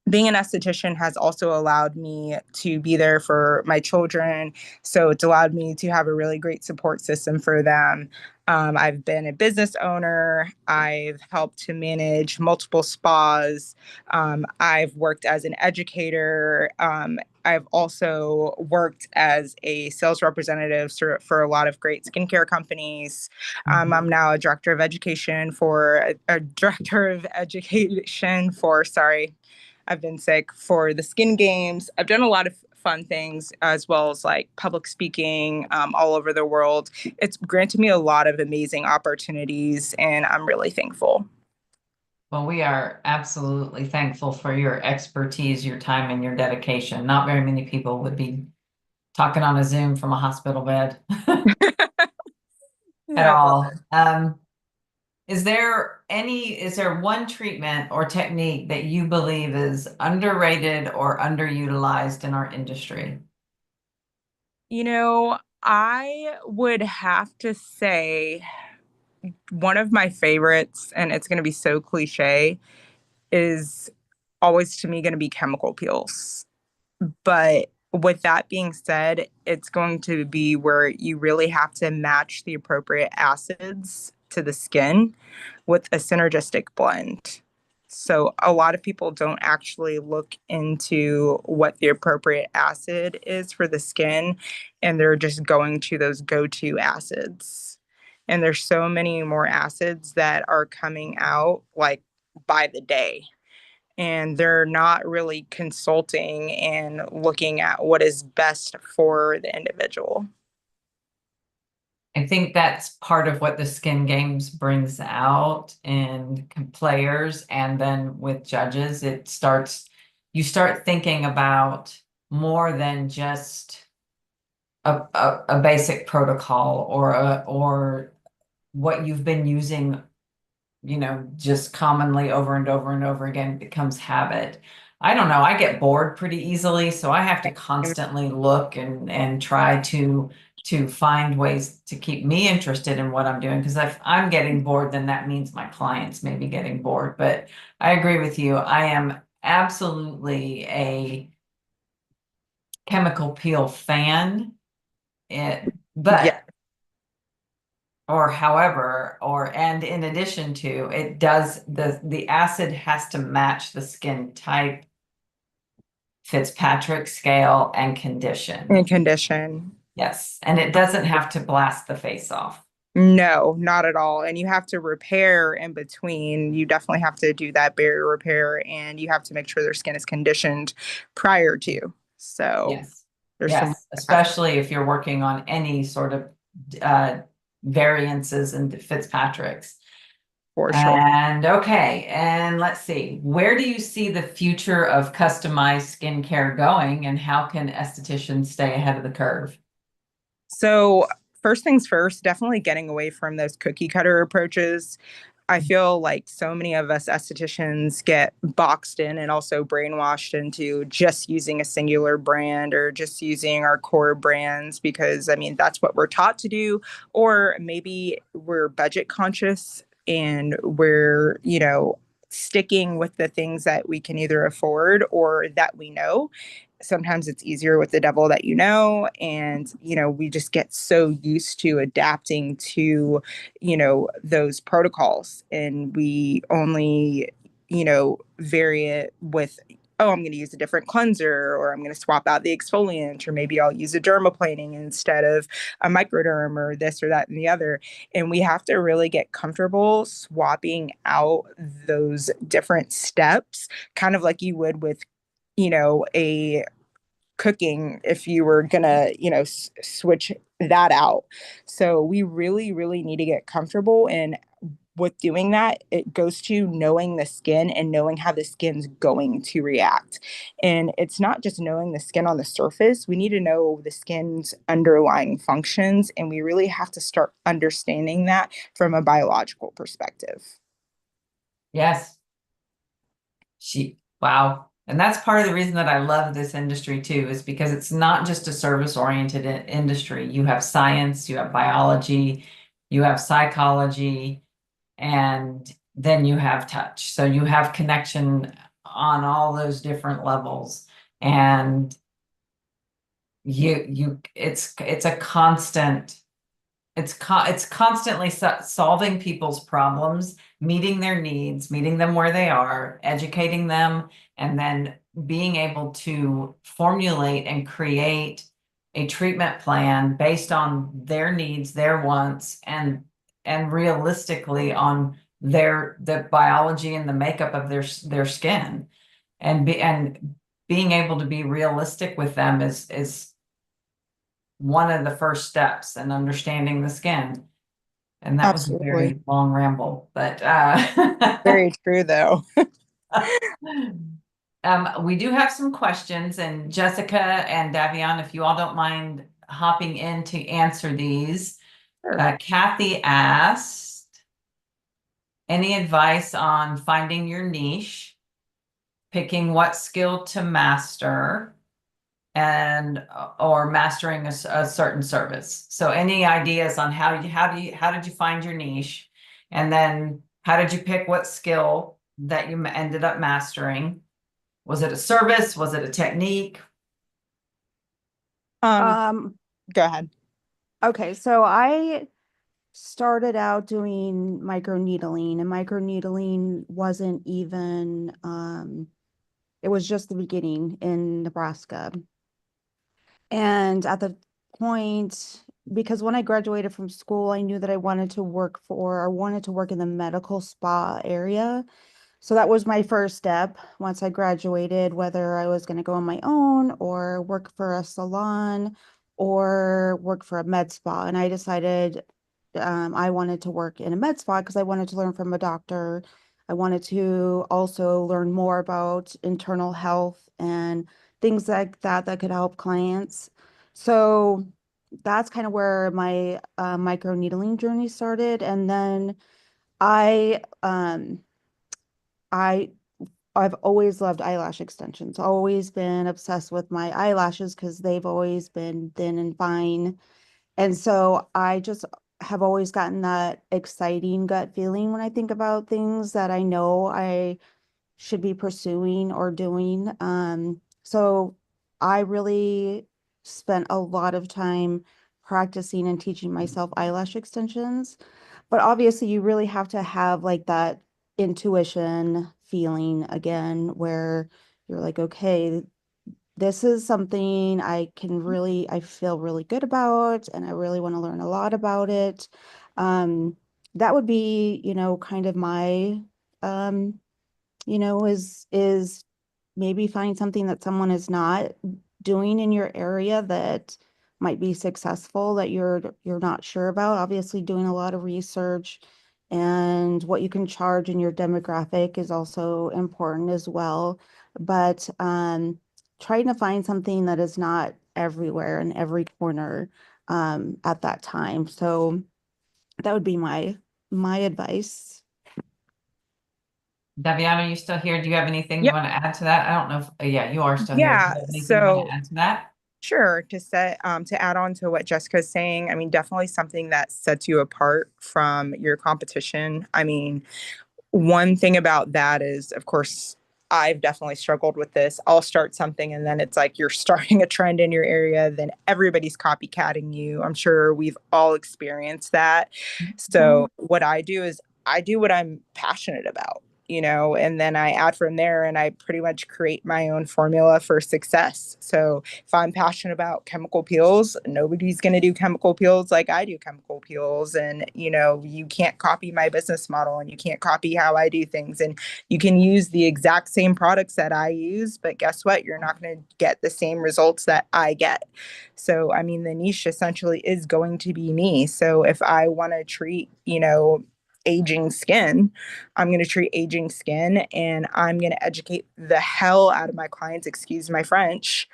Being an esthetician has also allowed me to be there for my children. So it's allowed me to have a really great support system for them. I've been a business owner. I've helped to manage multiple spas. I've worked as an educator. I've also worked as a sales representative for a lot of great skincare companies. I'm now a director of education for sorry, I've been sick for the skin games. I've done a lot of fun things as well as like public speaking all over the world. It's granted me a lot of amazing opportunities, and I'm really thankful. Well, we are absolutely thankful for your expertise, your time, and your dedication. Not very many people would be talking on a Zoom from a hospital bed at Yeah, all. Is there one treatment or technique that you believe is underrated or underutilized in our industry? I would have to say one of my favorites, and it's going to be so cliche, is always to me going to be chemical peels. But with that being said, it's going to be where you really have to match the appropriate acids to the skin with a synergistic blend. So a lot of people don't actually look into what the appropriate acid is for the skin, and they're just going to those go-to acids. And there's so many more acids that are coming out like by the day, and they're not really consulting and looking at what is best for the individual. I think that's part of what the Skin Games brings out in players and then with judges. You start thinking about more than just a basic protocol or what you've been using, just commonly over and over and over again. It becomes habit. I don't know. I get bored pretty easily, so I have to constantly look and try to find ways to keep me interested in what I'm doing. Because if I'm getting bored, then that means my clients may be getting bored. But I agree with you. I am absolutely a chemical peel fan. Yeah, But or however, and in addition to, it does the acid has to match the skin type, Fitzpatrick scale, and condition. and condition. Yes, and it doesn't have to blast the face off. No, not at all. And you have to repair in between. You definitely have to do that barrier repair, and you have to make sure their skin is conditioned prior to. So Yes, there's some yes, especially if you're working on any sort of variances in Fitzpatrick's. for sure. And okay, and let's see, where do you see the future of customized skincare going, and how can estheticians stay ahead of the curve? So, first things first, definitely getting away from those cookie cutter approaches. I feel like so many of us estheticians get boxed in and also brainwashed into just using a singular brand or just using our core brands because, I mean, that's what we're taught to do. Or maybe we're budget conscious and we're, sticking with the things that we can either afford or that we know. Sometimes it's easier with the devil that you know. And, we just get so used to adapting to, those protocols. And we only, vary it with, oh, I'm going to use a different cleanser, or I'm going to swap out the exfoliant, or maybe I'll use a dermaplaning instead of a microderm, or this or that and the other. And we have to really get comfortable swapping out those different steps, kind of like you would with, a cooking if you were gonna switch that out. So we really really need to get comfortable, and with doing that it goes to knowing the skin and knowing how the skin's going to react. And it's not just knowing the skin on the surface, we need to know the skin's underlying functions, and we really have to start understanding that from a biological perspective. Yes. Wow. And that's part of the reason that I love this industry too, is because it's not just a service-oriented industry. You have science, you have biology, you have psychology, and then you have touch. So you have connection on all those different levels. And it's a constant, it's constantly solving people's problems, meeting their needs, meeting them where they are, educating them, and then being able to formulate and create a treatment plan based on their needs, their wants, and realistically on the biology and the makeup of their skin. and being able to be realistic with them is one of the first steps in understanding the skin. And that was a Absolutely. very long ramble, but Very true, though. we do have some questions, and Jessica and Davion, if you all don't mind hopping in to answer these. Sure. Kathy asked, any advice on finding your niche, picking what skill to master, and or mastering a certain service? So any ideas on how did you find your niche, and then how did you pick what skill that you ended up mastering? Was it a service? Was it a technique? Go ahead. Okay, so I started out doing microneedling, and microneedling wasn't even it was just the beginning in Nebraska. And at the point, because when I graduated from school, I knew that I wanted to work in the medical spa area. So that was my first step once I graduated, whether I was going to go on my own or work for a salon or work for a med spa. And I decided I wanted to work in a med spa because I wanted to learn from a doctor. I wanted to also learn more about internal health and things like that that could help clients. So that's kind of where my micro needling journey started. And then I I I've always loved eyelash extensions. Always been obsessed with my eyelashes because they've always been thin and fine. And so I just have always gotten that exciting gut feeling when I think about things that I know I should be pursuing or doing. So I really spent a lot of time practicing and teaching myself eyelash extensions. But obviously, you really have to have like that intuition feeling again, where you're like, okay, this is something I feel really good about, and I really want to learn a lot about it. That would be, kind of my, um, is maybe find something that someone is not doing in your area that might be successful that you're not sure about. Obviously, doing a lot of research and what you can charge in your demographic is also important as well. But trying to find something that is not everywhere in every corner at that time. So that would be my advice. Daviana, are you still here? Do you have anything you Yep. want to add to that? I don't know if, yeah, you are still here. Do Yeah. you have anything you want to So add to that? sure, to add on to what Jessica's saying, I mean, definitely something that sets you apart from your competition. I mean, one thing about that is, of course, I've definitely struggled with this. I'll start something and then it's like you're starting a trend in your area, then everybody's copycatting you. I'm sure we've all experienced that. So what I do is I do what I'm passionate about, and then I add from there and I pretty much create my own formula for success. So if I'm passionate about chemical peels, nobody's going to do chemical peels like I do chemical peels. And, you can't copy my business model and you can't copy how I do things. And you can use the exact same products that I use, but guess what? You're not going to get the same results that I get. So, I mean, the niche essentially is going to be me. So if I want to treat, aging skin, I'm going to treat aging skin and I'm going to educate the hell out of my clients, excuse my French,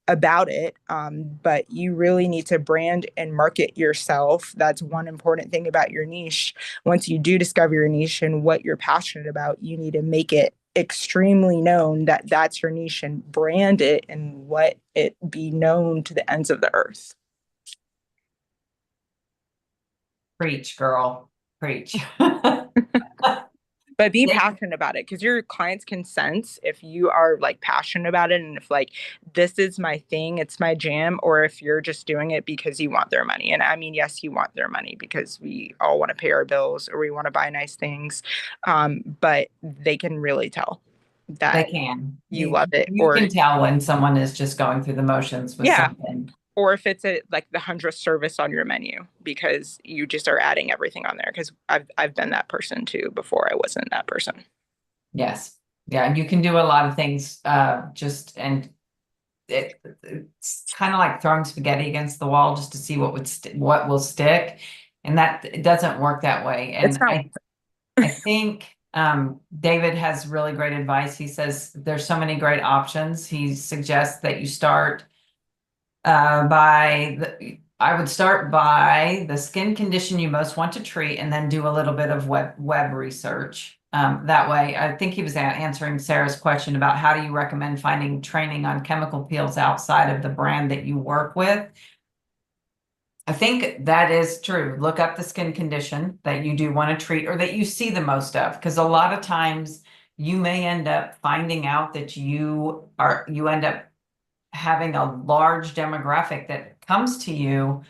about it. But you really need to brand and market yourself. That's one important thing about your niche. Once you do discover your niche and what you're passionate about, you need to make it extremely known that that's your niche and brand it and let it be known to the ends of the earth. Preach, girl. Preach. But be Yeah. passionate about it because your clients can sense if you are like passionate about it and if like this is my thing, it's my jam, or if you're just doing it because you want their money. And I mean, yes, you want their money because we all want to pay our bills or we want to buy nice things. But they can really tell They that can. you love it, You or can tell when someone is just going through the motions with yeah, something. or if it's like the 100th service on your menu because you just are adding everything on there. Because I've been that person too before I wasn't that person. Yes. Yeah, you can do a lot of things, and it's kind of like throwing spaghetti against the wall just to see what will stick. And that it doesn't work that way. It's And not. I think David has really great advice. He says there's so many great options. He suggests that you start I would start by the skin condition you most want to treat and then do a little bit of web research. That way, I think he was answering Sarah's question about how do you recommend finding training on chemical peels outside of the brand that you work with. I think that is true. Look up the skin condition that you do want to treat or that you see the most of, because a lot of times you may end up finding out that you end up having a large demographic that comes to you,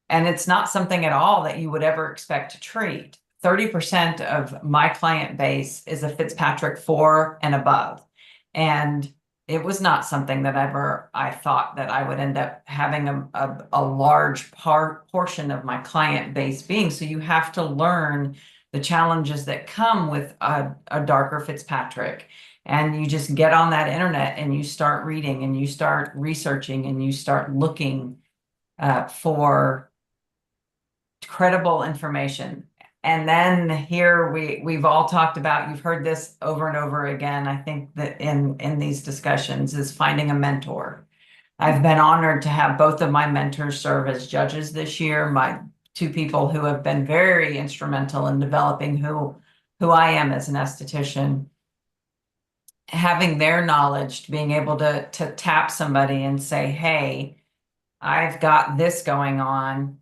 and it's not something at all that you would ever expect to treat. 30% of my client base is a Fitzpatrick 4 and above. And it was not something that I thought that I would end up having a large portion of my client base being. So you have to learn the challenges that come with a darker Fitzpatrick. And you just get on that internet and you start reading and you start researching and you start looking for credible information. And then here we've all talked about, you've heard this over and over again, I think that in these discussions, is finding a mentor. I've been honored to have both of my mentors serve as judges this year, my two people who have been very instrumental in developing who I am as an esthetician. Having their knowledge, being able to tap somebody and say, hey, I've got this going on.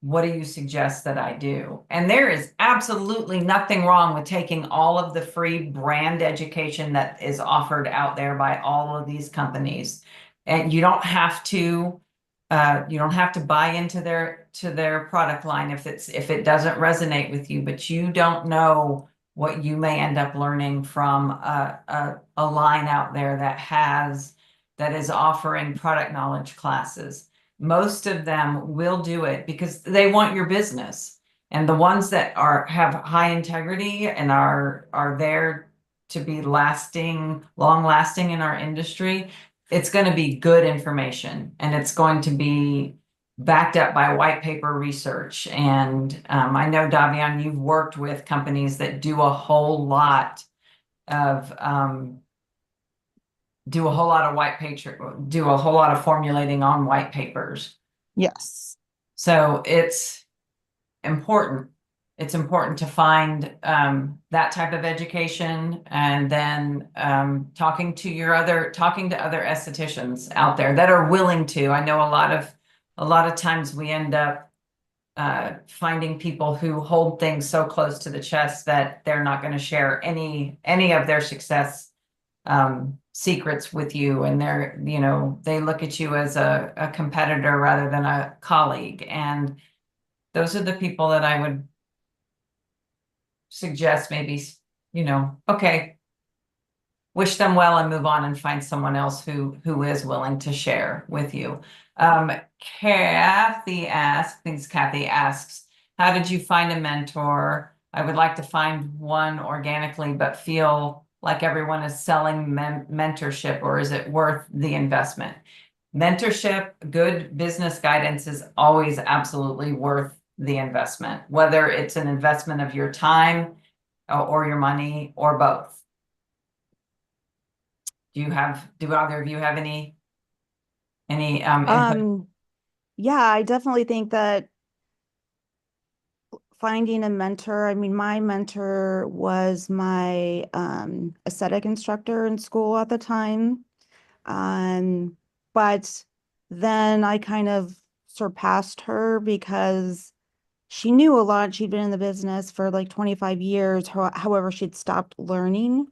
What do you suggest that I do? And there is absolutely nothing wrong with taking all of the free brand education that is offered out there by all of these companies. And you don't have to buy into their product line if it doesn't resonate with you, but you don't know what you may end up learning from a line out there that is offering product knowledge classes. Most of them will do it because they want your business. And the ones that have high integrity and are there to be long lasting in our industry, it's going to be good information and it's going to be backed up by white paper research. And I know, Davian, you've worked with companies that do a whole lot of formulating on white papers. Yes. So it's important. It's important to find that type of education, and then talking to other estheticians out there that are willing to. I know a lot of times we end up finding people who hold things so close to the chest that they're not going to share any of their success secrets with you, and they look at you as a competitor rather than a colleague. And those are the people that I would suggest maybe, okay, wish them well and move on and find someone else who is willing to share with you. Kathy asks, how did you find a mentor? I would like to find one organically, but feel like everyone is selling mentorship, or is it worth the investment? Mentorship, good business guidance is always absolutely worth the investment, whether it's an investment of your time or your money or both. Do either of you have any input? Yeah, I definitely think that finding a mentor, I mean, my mentor was my aesthetic instructor in school at the time. But then I kind of surpassed her because she knew a lot. She'd been in the business for like 25 years. However, she'd stopped learning.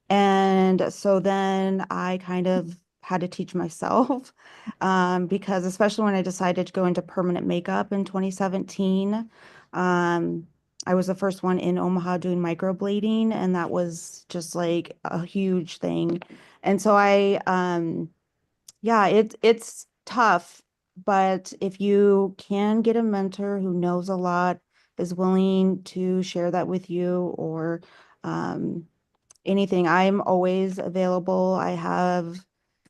And so then I kind of had to teach myself because especially when I decided to go into permanent makeup in 2017, I was the first one in Omaha doing microblading, and that was just like a huge thing. And so yeah, it's tough, but if you can get a mentor who knows a lot, is willing to share that with you, or anything, I'm always available. I have,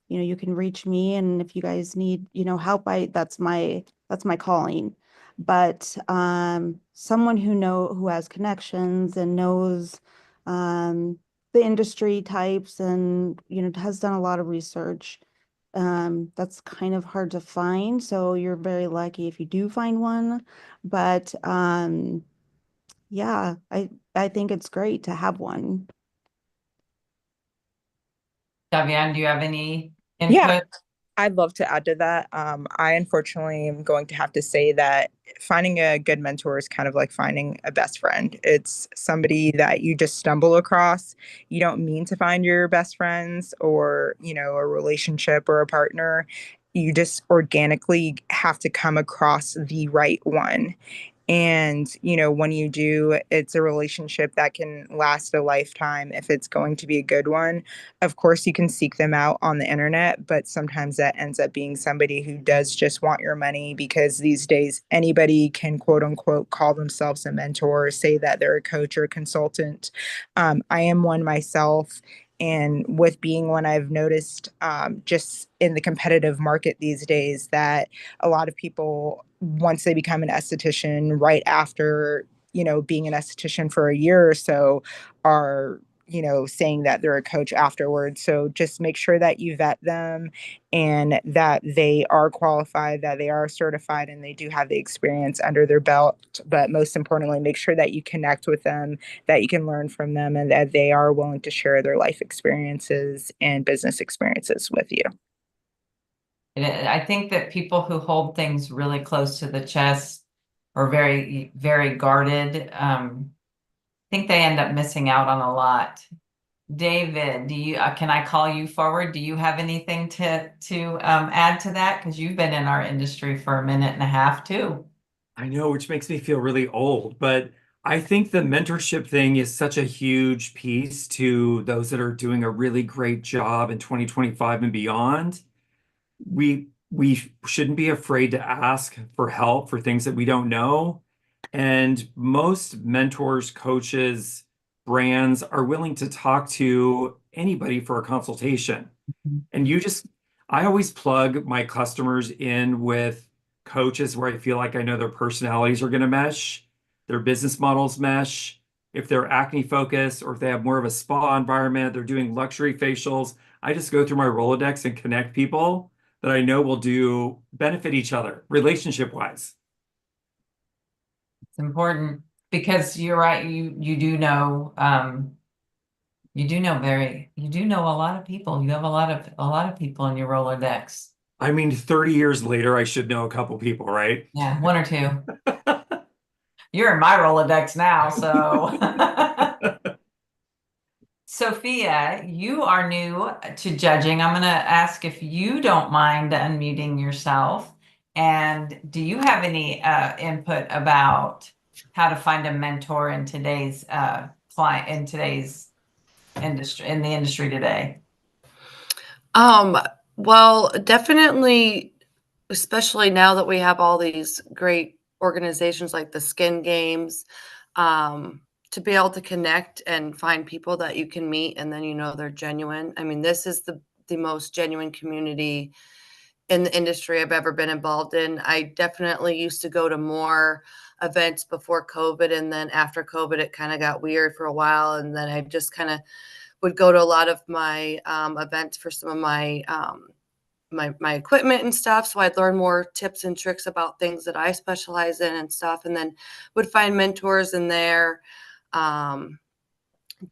you can reach me, and if you guys need, help, that's my calling. But someone who has connections and knows the industry types, and has done a lot of research. That's kind of hard to find, so you're very lucky if you do find one. But yeah, I think it's great to have one. Davian, do you have any Yeah, input? I'd love to add to that. I unfortunately am going to have to say that finding a good mentor is kind of like finding a best friend. It's somebody that you just stumble across. You don't mean to find your best friends or, a relationship or a partner. You just organically have to come across the right one. And, when you do, it's a relationship that can last a lifetime if it's going to be a good one. Of course, you can seek them out on the internet, but sometimes that ends up being somebody who does just want your money, because these days anybody can quote unquote call themselves a mentor or say that they're a coach or a consultant. I am one myself. And with being one, I've noticed just in the competitive market these days that a lot of people, once they become an esthetician, right after, being an esthetician for a year or so, are, saying that they're a coach afterwards. So just make sure that you vet them and that they are qualified, that they are certified, and they do have the experience under their belt. But most importantly, make sure that you connect with them, that you can learn from them, and that they are willing to share their life experiences and business experiences with you. I think that people who hold things really close to the chest or very, very guarded, think they end up missing out on a lot. David, can I call you forward? Do you have anything to add to that? Because you've been in our industry for a minute and a half too. I know, which makes me feel really old, but I think the mentorship thing is such a huge piece to those that are doing a really great job in 2025 and beyond. We shouldn't be afraid to ask for help for things that we don't know. And most mentors, coaches, brands are willing to talk to anybody for a consultation. And I always plug my customers in with coaches where I feel like I know their personalities are going to mesh, their business models mesh. If they're acne focused or if they have more of a spa environment, they're doing luxury facials. I just go through my Rolodex and connect people that I know will benefit each other relationship wise. It's important because you're right. You do know you do know a lot of people. You have a lot of people in your Rolodex. I mean, 30 years later, I should know a couple people, right? Yeah, one or two. You're in my Rolodex now, so. Sophia, you are new to judging. I'm going to ask if you don't mind unmuting yourself. And do you have any input about how to find a mentor in today's client in today's industry, in the industry today? Well, definitely, especially now that we have all these great organizations like the Skin Games, to be able to connect and find people that you can meet and then they're genuine. I mean, this is the most genuine community in the industry I've ever been involved in. I definitely used to go to more events before COVID, and then after COVID, it kind of got weird for a while, and then I just kind of would go to a lot of my events for some of my my equipment and stuff. So I'd learn more tips and tricks about things that I specialize in and stuff, and then would find mentors in there.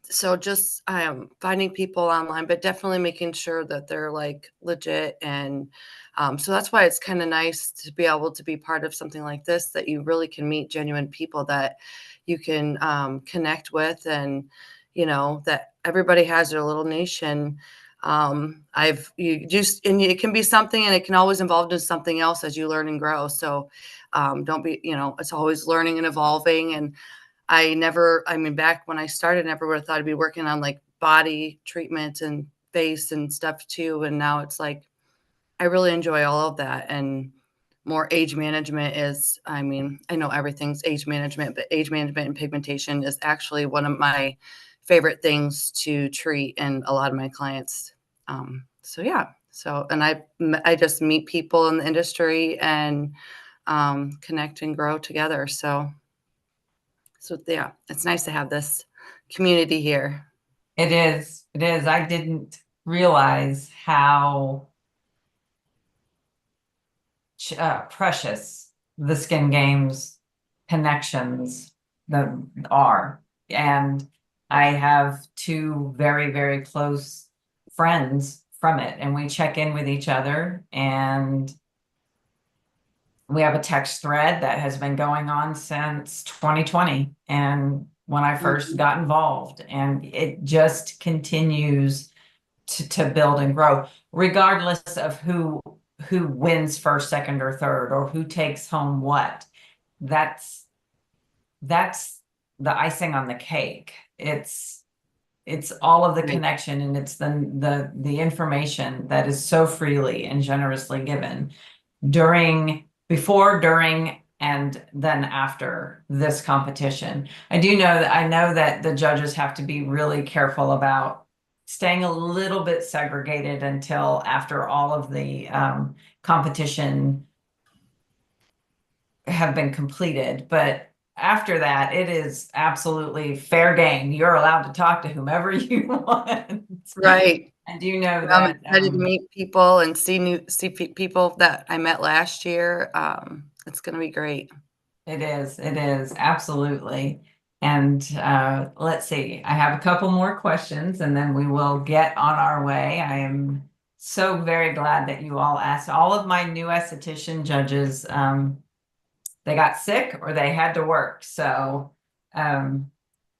So just finding people online, but definitely making sure that they're like legit. And so that's why it's kind of nice to be able to be part of something like this, that you really can meet genuine people that you can connect with, and that everybody has their little niche. And it can be something, and it can always evolve into something else as you learn and grow. So don't be, it's always learning and evolving. And back when I started, I never would have thought I'd be working on like body treatment and face and stuff too. And now it's like, I really enjoy all of that. And more age management is, I know everything's age management, but age management and pigmentation is actually one of my favorite things to treat in a lot of my clients. So yeah, and I just meet people in the industry and connect and grow together. So yeah, it's nice to have this community here. It is. It is. I didn't realize how precious the Skin Games connections that are. And I have two very, very close friends from it, and we check in with each other, and we have a text thread that has been going on since 2020 and when I first got involved, and it just continues to build and grow regardless of who wins first, second, or third, or who takes home what. That's the icing on the cake. It's all of the connection, and it's the information that is so freely and generously given before, during, and then after this competition. I know that the judges have to be really careful about staying a little bit segregated until after all of the competition have been completed. But after that, it is absolutely fair game. You're allowed to talk to whomever you want. Right. I do know I'm that excited to meet people and see people that I met last year. It's going to be great. It is absolutely. And let's see, I have a couple more questions and then we will get on our way. I am so very glad that you all asked. All of my new esthetician judges, they got sick or they had to work. So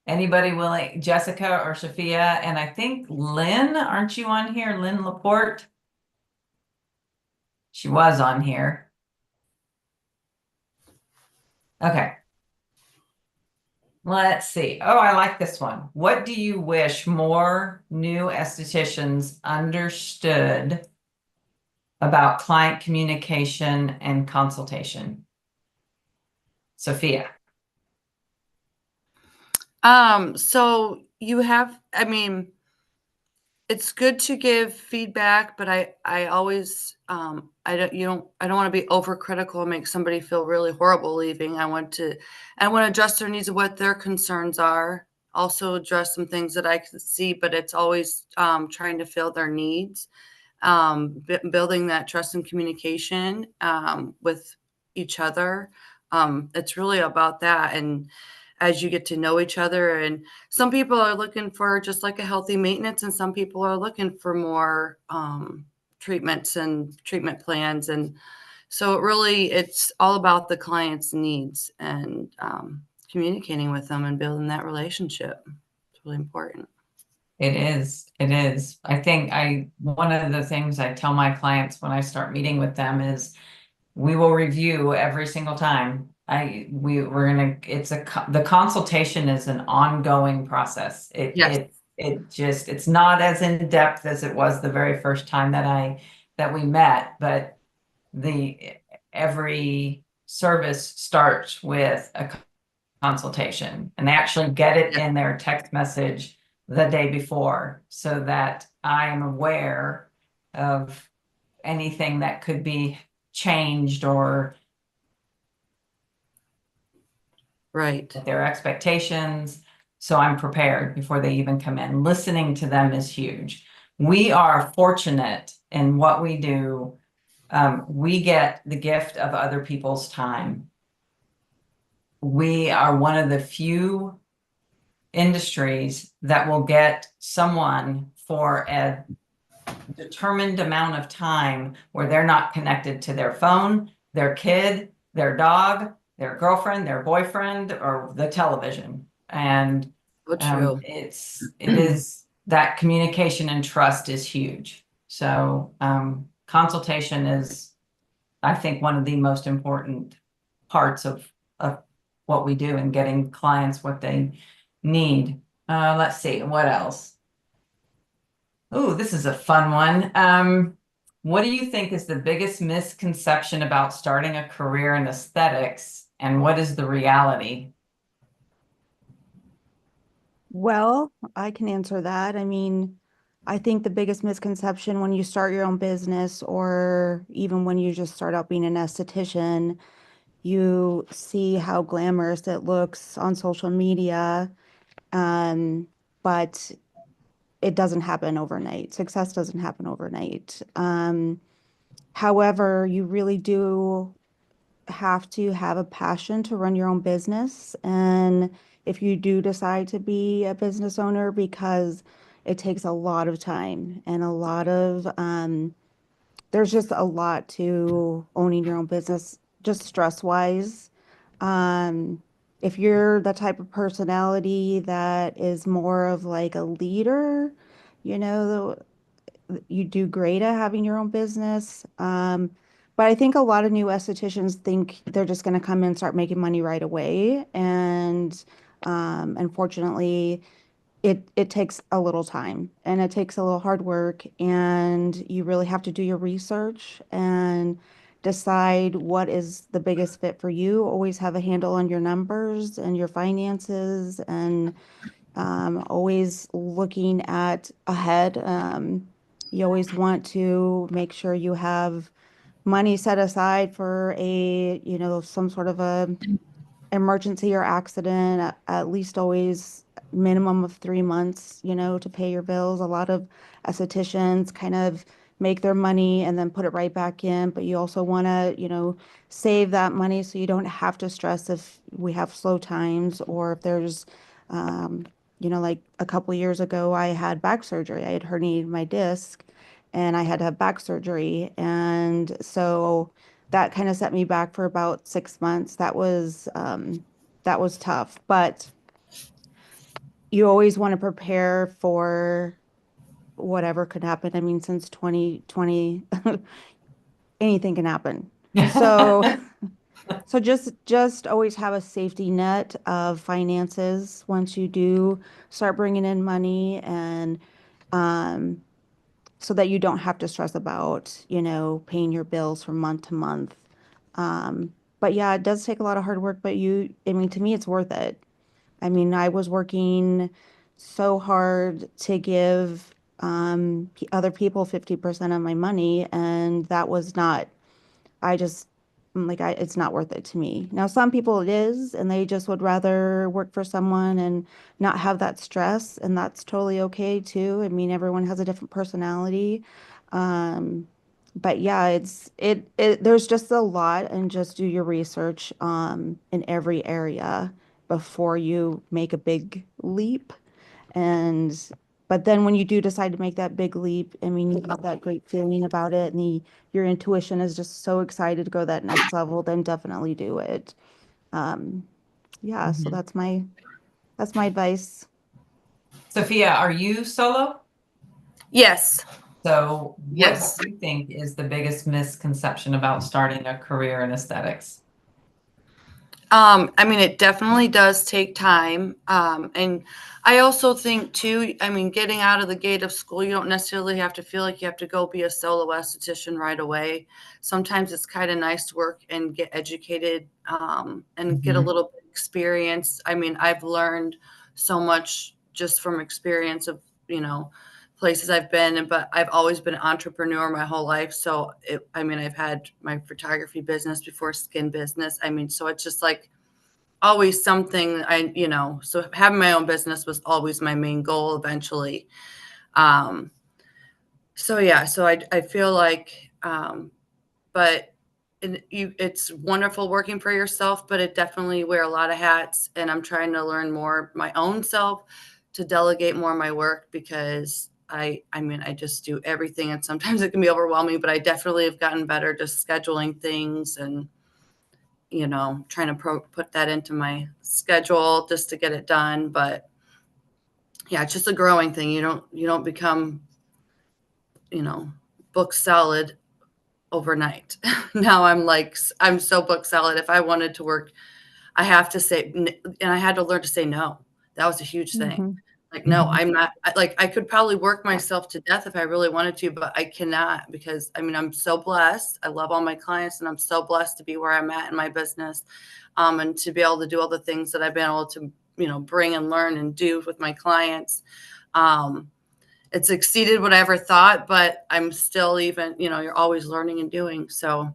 anybody willing, Jessica or Sophia, and I think Lynn, aren't you on here? Lynn Laporte? She was on here. Okay. Let's see. Oh, I like this one. What do you wish more new estheticians understood about client communication and consultation? Sophia. So you have, I mean, it's good to give feedback, but I always, I don't want to be overcritical and make somebody feel really horrible leaving. I want to address their needs and what their concerns are. Also address some things that I can see, but it's always trying to fill their needs, building that trust and communication with each other. It's really about that. And as you get to know each other, and some people are looking for just like a healthy maintenance, and some people are looking for more treatments and treatment plans. And so it's all about the client's needs and communicating with them and building that relationship. It's really important. It is. It is. I think one of the things I tell my clients when I start meeting with them is we will review every single time. The consultation is an ongoing process. It's not as in depth as it was the very first time that we met, but every service starts with a consultation, and they actually get it in their text message the day before so that I am aware of anything that could be changed or their expectations. So I'm prepared before they even come in. Listening to them is huge. We are fortunate in what we do. We get the gift of other people's time. We are one of the few industries that will get someone for a determined amount of time where they're not connected to their phone, their kid, their dog, their girlfriend, their boyfriend, or the television. And it is that communication and trust is huge. So consultation is, I think, one of the most important parts of what we do in getting clients what they need. Let's see, what else? Oh, this is a fun one. What do you think is the biggest misconception about starting a career in aesthetics, and what is the reality? Well, I can answer that. I mean, I think the biggest misconception when you start your own business or even when you just start out being an esthetician, you see how glamorous it looks on social media, but it doesn't happen overnight. Success doesn't happen overnight. However, you really do have to have a passion to run your own business. And if you do decide to be a business owner, because it takes a lot of time and a lot of, there's just a lot to owning your own business, just stress wise. Um, if you're the type of personality that is more of like a leader, you know, you do great at having your own business. But I think a lot of new estheticians think they're just going to come in and start making money right away. And unfortunately, it takes a little time and it takes a little hard work. And you really have to do your research and decide what is the biggest fit for you. Always have a handle on your numbers and your finances and always looking at ahead. You always want to make sure you have money set aside for a, some sort of a emergency or accident, at least always minimum of 3 months, to pay your bills. A lot of estheticians kind of make their money and then put it right back in, but you also want to, save that money so you don't have to stress if we have slow times or if there's, um, like a couple years ago, I had back surgery. I had herniated my disc and I had to have back surgery. And so that kind of set me back for about 6 months. That was tough, but you always want to prepare for whatever could happen. I mean, since 2020, anything can happen. So, so just always have a safety net of finances once you do start bringing in money and um, so that you don't have to stress about, paying your bills from month to month. But yeah, it does take a lot of hard work, but I mean, to me, it's worth it. I mean, I was working so hard to give other people 50% of my money, and that was not, I just, it's not worth it to me. Now, some people it is, and they just would rather work for someone and not have that stress, and that's totally okay too. I mean, everyone has a different personality. Um, but yeah, there's just a lot, and just do your research in every area before you make a big leap. And but then when you do decide to make that big leap, I mean, you have that great feeling about it, and your intuition is just so excited to go that next level, then definitely do it. Um, yeah, so Mhm. that's my advice. Sophia, are you solo? Yes. So what Yes. do you think is the biggest misconception about starting a career in aesthetics? I mean, it definitely does take time. And I also think too, I mean, getting out of the gate of school, you don't necessarily have to feel like you have to go be a solo esthetician right away. Sometimes it's kind of nice to work and get educated, and get a Mhm. little bit of experience. I mean, I've learned so much just from experience of, places I've been, but I've always been an entrepreneur my whole life. So I mean, I've had my photography business before skin business. I mean, so it's just like always something so having my own business was always my main goal eventually. Um, so yeah, so I feel like, but it's wonderful working for yourself, but it definitely wear a lot of hats, and I'm trying to learn more my own self to delegate more of my work because I mean, I just do everything and sometimes it can be overwhelming, but I definitely have gotten better just scheduling things and, trying to put that into my schedule just to get it done. But yeah, it's just a growing thing. You don't become, you know, book solid overnight. Now I'm so book solid. If I wanted to work, I have to say, and I had to learn to say no. That was a huge thing. Mhm. Like, no, Mhm. I'm not, like, I could probably work myself to death if I really wanted to, but I cannot because I mean, I'm so blessed. I love all my clients and I'm so blessed to be where I'm at in my business. And to be able to do all the things that I've been able to bring and learn and do with my clients. It's exceeded what I ever thought, but I'm still you're always learning and doing. So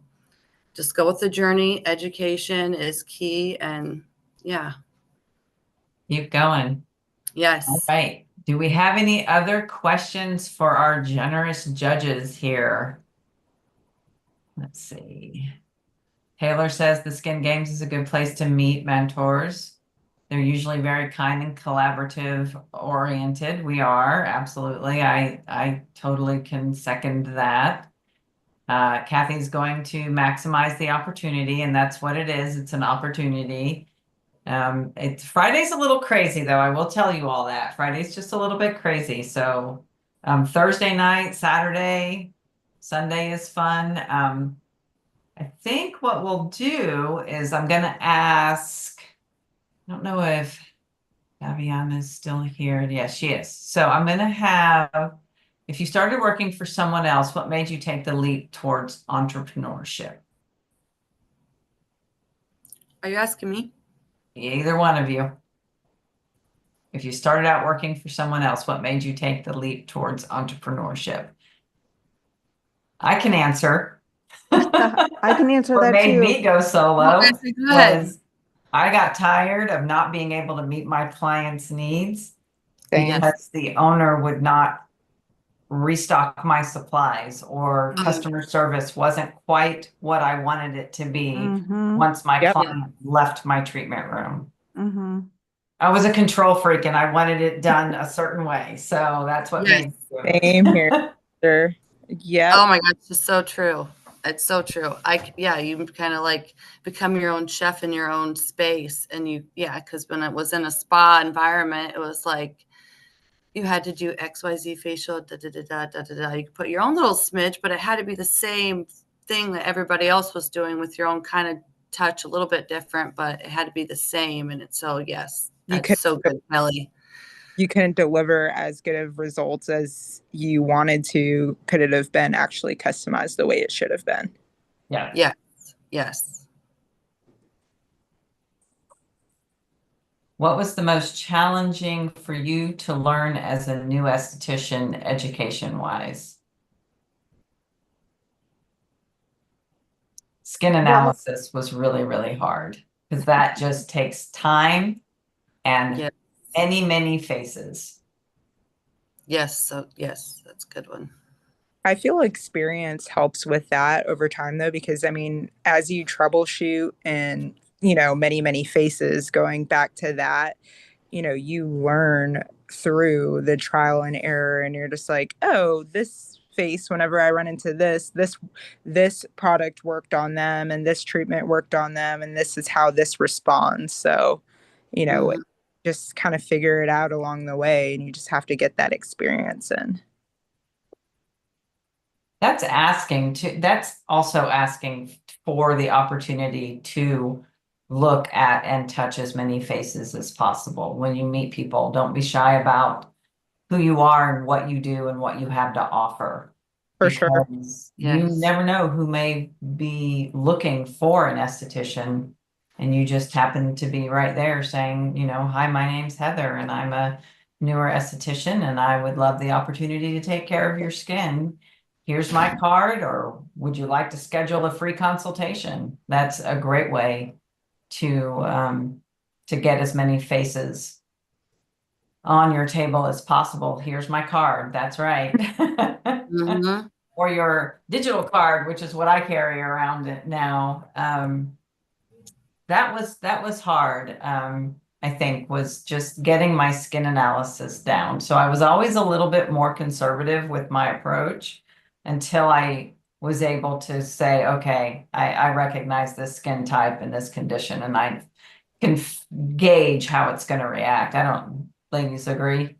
just go with the journey. Education is key. And yeah. Keep going. Yes. All right. Do we have any other questions for our generous judges here? Let's see. Taylor says the Skin Games is a good place to meet mentors. They're usually very kind and collaborative oriented. We are, absolutely. I totally can second that. Kathy's going to maximize the opportunity, and that's what it is. It's an opportunity. Friday's a little crazy, though. I will tell you all that. Friday's just a little bit crazy. So Thursday night, Saturday, Sunday is fun. I think what we'll do is I'm going to ask, I don't know if Fabiana is still here. Yes, she is. So I'm going to have, if you started working for someone else, what made you take the leap towards entrepreneurship? Are you asking me? Either one of you. If you started out working for someone else, what made you take the leap towards entrepreneurship? I can answer. I can answer What that made too. me go solo Go ahead. was I got tired of not being able to meet my clients' needs Same. because the owner would not restock my supplies, or Mhm. customer service wasn't quite what I wanted it to be Mm-hmm. once my Yep. client left my treatment room. Mm-hmm. I was a control freak and I wanted it done a certain way. So that's what Yes. made me do it. Same here. Sure. Yep. Oh my gosh, it's so true. It's so true. You kind of like become your own chef in your own space. And because when I was in a spa environment, it was like you had to do XYZ facial, da da da da da da da. You could put your own little smidge, but it had to be the same thing that everybody else was doing with your own kind of touch, a little bit different, but it had to be the same. And yes, You that's so good, Kelly. You couldn't deliver as good of results as you wanted to. Could it have been actually customized the way it should have been? Yeah. Yes. Yes. What was the most challenging for you to learn as a new esthetician, education-wise? Skin analysis was really, really hard because that just takes time and Yes. many faces. Yes. So yes, that's a good one. I feel experience helps with that over time, though, because I mean, as you troubleshoot and, many faces, going back to that, you learn through the trial and error, and you're just like, oh, this face, whenever I run into this product worked on them, and this treatment worked on them, and this is how this responds. So, Mhm. just kind of figure it out along the way, and you just have to get that experience in. That's also asking for the opportunity to look at and touch as many faces as possible. When you meet people, don't be shy about who you are and what you do and what you have to offer. For sure. Because you Yes. never know who may be looking for an esthetician, and you just happen to be right there saying, hi, my name's Heather and I'm a newer esthetician and I would love the opportunity to take care of your skin. Here's my card, or would you like to schedule a free consultation? That's a great way to get as many faces on your table as possible. Here's my card. That's right. Mhm. Or your digital card, which is what I carry around it now. That was hard. I think was just getting my skin analysis down. So I was always a little bit more conservative with my approach until I was able to say, okay, I recognize this skin type and this condition, and I can gauge how it's going to react. I don't, ladies, agree?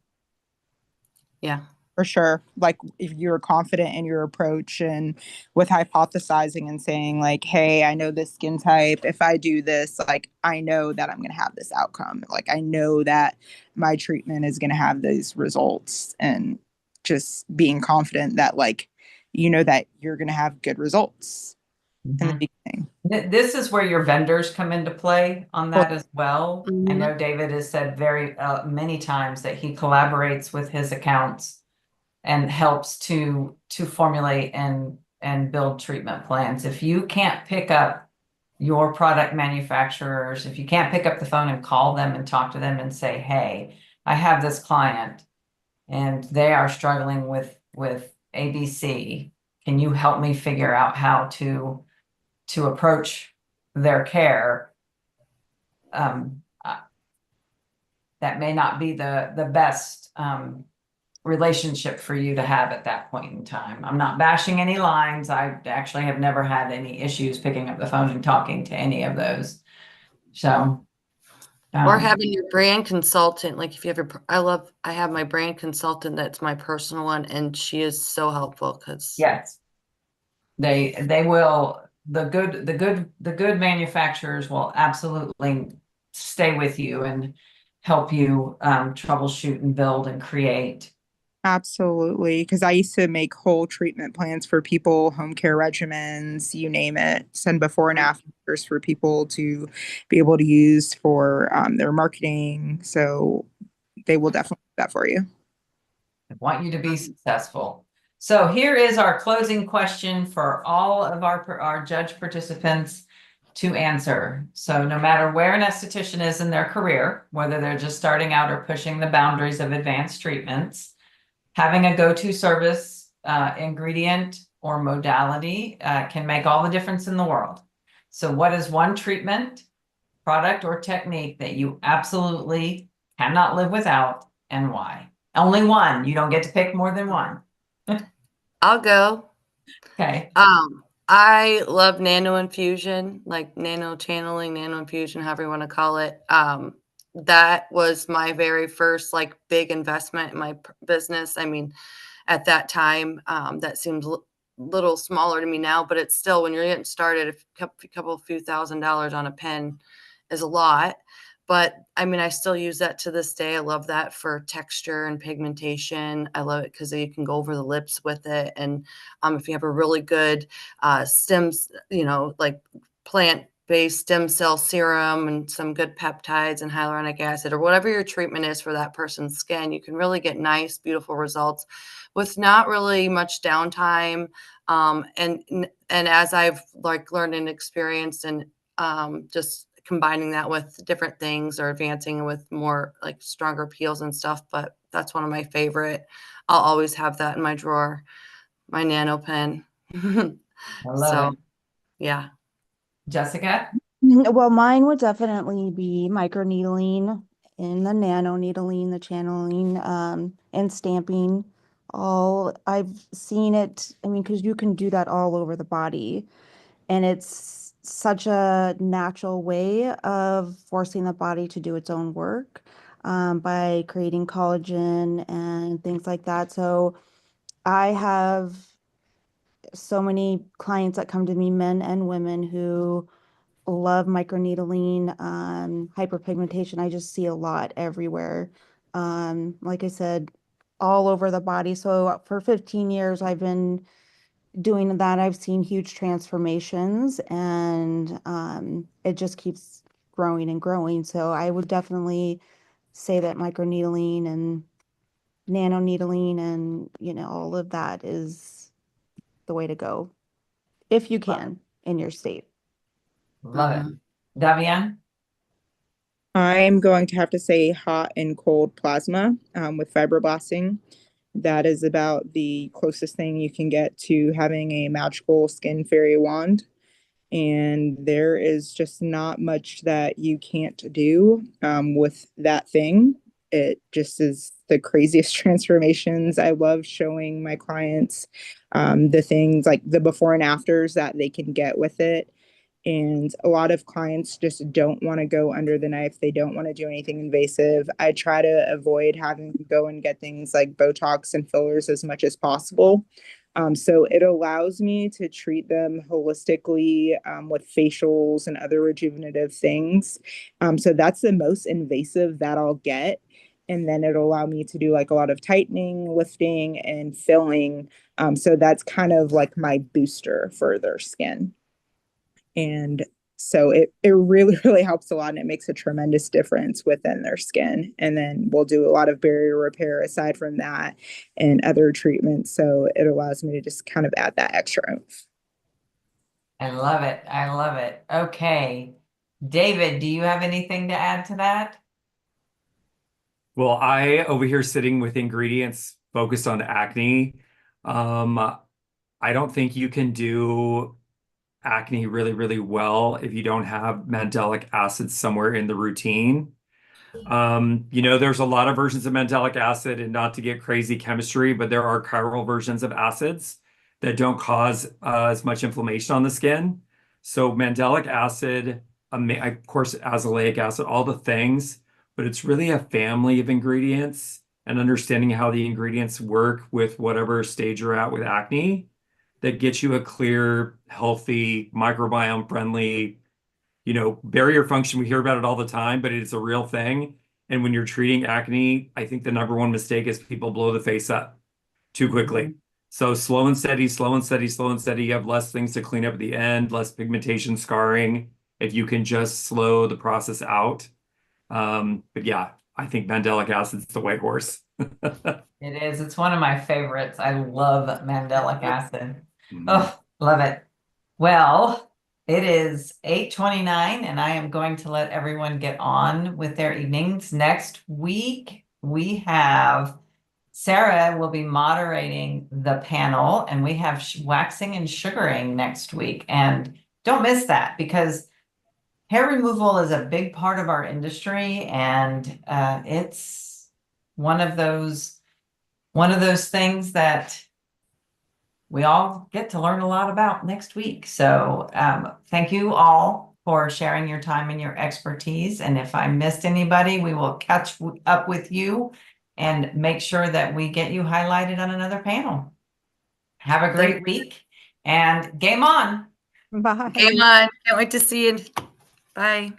Yeah. For sure. Like if you're confident in your approach and with hypothesizing and saying like, hey, I know this skin type. If I do this, like, I know that I'm going to have this outcome. Like, I know that my treatment is going to have these results, and just being confident that like, that you're going to have good results. in the Mhm. beginning. This is where your vendors come into play on that as well. I Mhm. know David has said very many times that he collaborates with his accounts and helps to formulate and build treatment plans. If you can't pick up your product manufacturers, if you can't pick up the phone and call them and talk to them and say, hey, I have this client and they are struggling with ABC. Can you help me figure out how to approach their care? That may not be the best relationship for you to have at that point in time. I'm not bashing any lines. I actually have never had any issues picking up the phone and talking to any of those. So, Or having your brand consultant, like if you have I have my brand consultant that's my personal one, and she is so helpful because yes, they will. The good manufacturers will absolutely stay with you and help you troubleshoot and build and create. Absolutely, because I used to make whole treatment plans for people, home care regimens, you name it, send before and afters for people to be able to use for their marketing. So they will definitely do that for you. I want you to be successful. So here is our closing question for all of our judge participants to answer. So no matter where an esthetician is in their career, whether they're just starting out or pushing the boundaries of advanced treatments, having a go-to service, ingredient, or modality can make all the difference in the world. So what is one treatment, product, or technique that you absolutely cannot live without, and why? Only one. You don't get to pick more than one. I'll go. Okay. I love nano infusion, like nano channeling, nano infusion, however you want to call it. That was my very first like big investment in my business. I mean, at that time, that seems little smaller to me now, but it's still, when you're getting started, a few $1,000s on a pen is a lot. But I mean, I still use that to this day. I love that for texture and pigmentation. I love it because you can go over the lips with it. And if you have a really good stems, like plant-based stem cell serum and some good peptides and hyaluronic acid, or whatever your treatment is for that person's skin, you can really get nice, beautiful results with not really much downtime. And as I've like learned and experienced, and just combining that with different things or advancing with more like stronger peels and stuff. But that's one of my favorite. I'll always have that in my drawer, my nano pen. I love So, it. yeah. Jessica? Well, mine would definitely be microneedling and the nano needling, the channeling, and stamping. I've seen it, I mean, because you can do that all over the body. And it's such a natural way of forcing the body to do its own work, by creating collagen and things like that. So I have so many clients that come to me, men and women, who love microneedling, hyperpigmentation. I just see a lot everywhere. Like I said, all over the body. So for 15 years, I've been doing that. I've seen huge transformations, and it just keeps growing and growing. So I would definitely say that microneedling and nano needling and, all of that is the way to go if you can in your state. Love it. Mhm. Davian? I'm going to have to say hot and cold plasma with fibroblasting. That is about the closest thing you can get to having a magical skin fairy wand. And there is just not much that you can't do with that thing. It just is the craziest transformations. I love showing my clients the things like the before and afters that they can get with it. And a lot of clients just don't want to go under the knife. They don't want to do anything invasive. I try to avoid having to go and get things like Botox and fillers as much as possible. So it allows me to treat them holistically with facials and other rejuvenative things. So that's the most invasive that I'll get. And then it'll allow me to do like a lot of tightening, lifting, and filling. So that's kind of like my booster for their skin. And so it really, really helps a lot, and it makes a tremendous difference within their skin. And then we'll do a lot of barrier repair aside from that and other treatments. So it allows me to just kind of add that extra oomph. I love it. I love it. Okay. David, do you have anything to add to that? Well, I over here sitting with ingredients focused on acne. I don't think you can do acne really, really well if you don't have mandelic acid somewhere in the routine. There's a lot of versions of mandelic acid, and not to get crazy chemistry, but there are chiral versions of acids that don't cause as much inflammation on the skin. So mandelic acid, of course, azelaic acid, all the things, but it's really a family of ingredients, and understanding how the ingredients work with whatever stage you're at with acne that gets you a clear, healthy, microbiome friendly, barrier function. We hear about it all the time, but it's a real thing. And when you're treating acne, I think the number one mistake is people blow the face up too quickly. So slow and steady, slow and steady, slow and steady. You have less things to clean up at the end, less pigmentation, scarring, if you can just slow the process out. But yeah, I think mandelic acid's the white horse. It is. It's one of my favorites. I love mandelic acid. Mhm. Oh, love it. Well, it is 8:29, and I am going to let everyone get on with their evenings. Next week, we have Sarah will be moderating the panel, and we have waxing and sugaring next week. And don't miss that, because hair removal is a big part of our industry, and it's one of those things that we all get to learn a lot about next week. So thank you all for sharing your time and your expertise. And if I missed anybody, we will catch up with you and make sure that we get you highlighted on another panel. Have a great week, and game on. Bye. Game on. Can't wait to see you. Bye.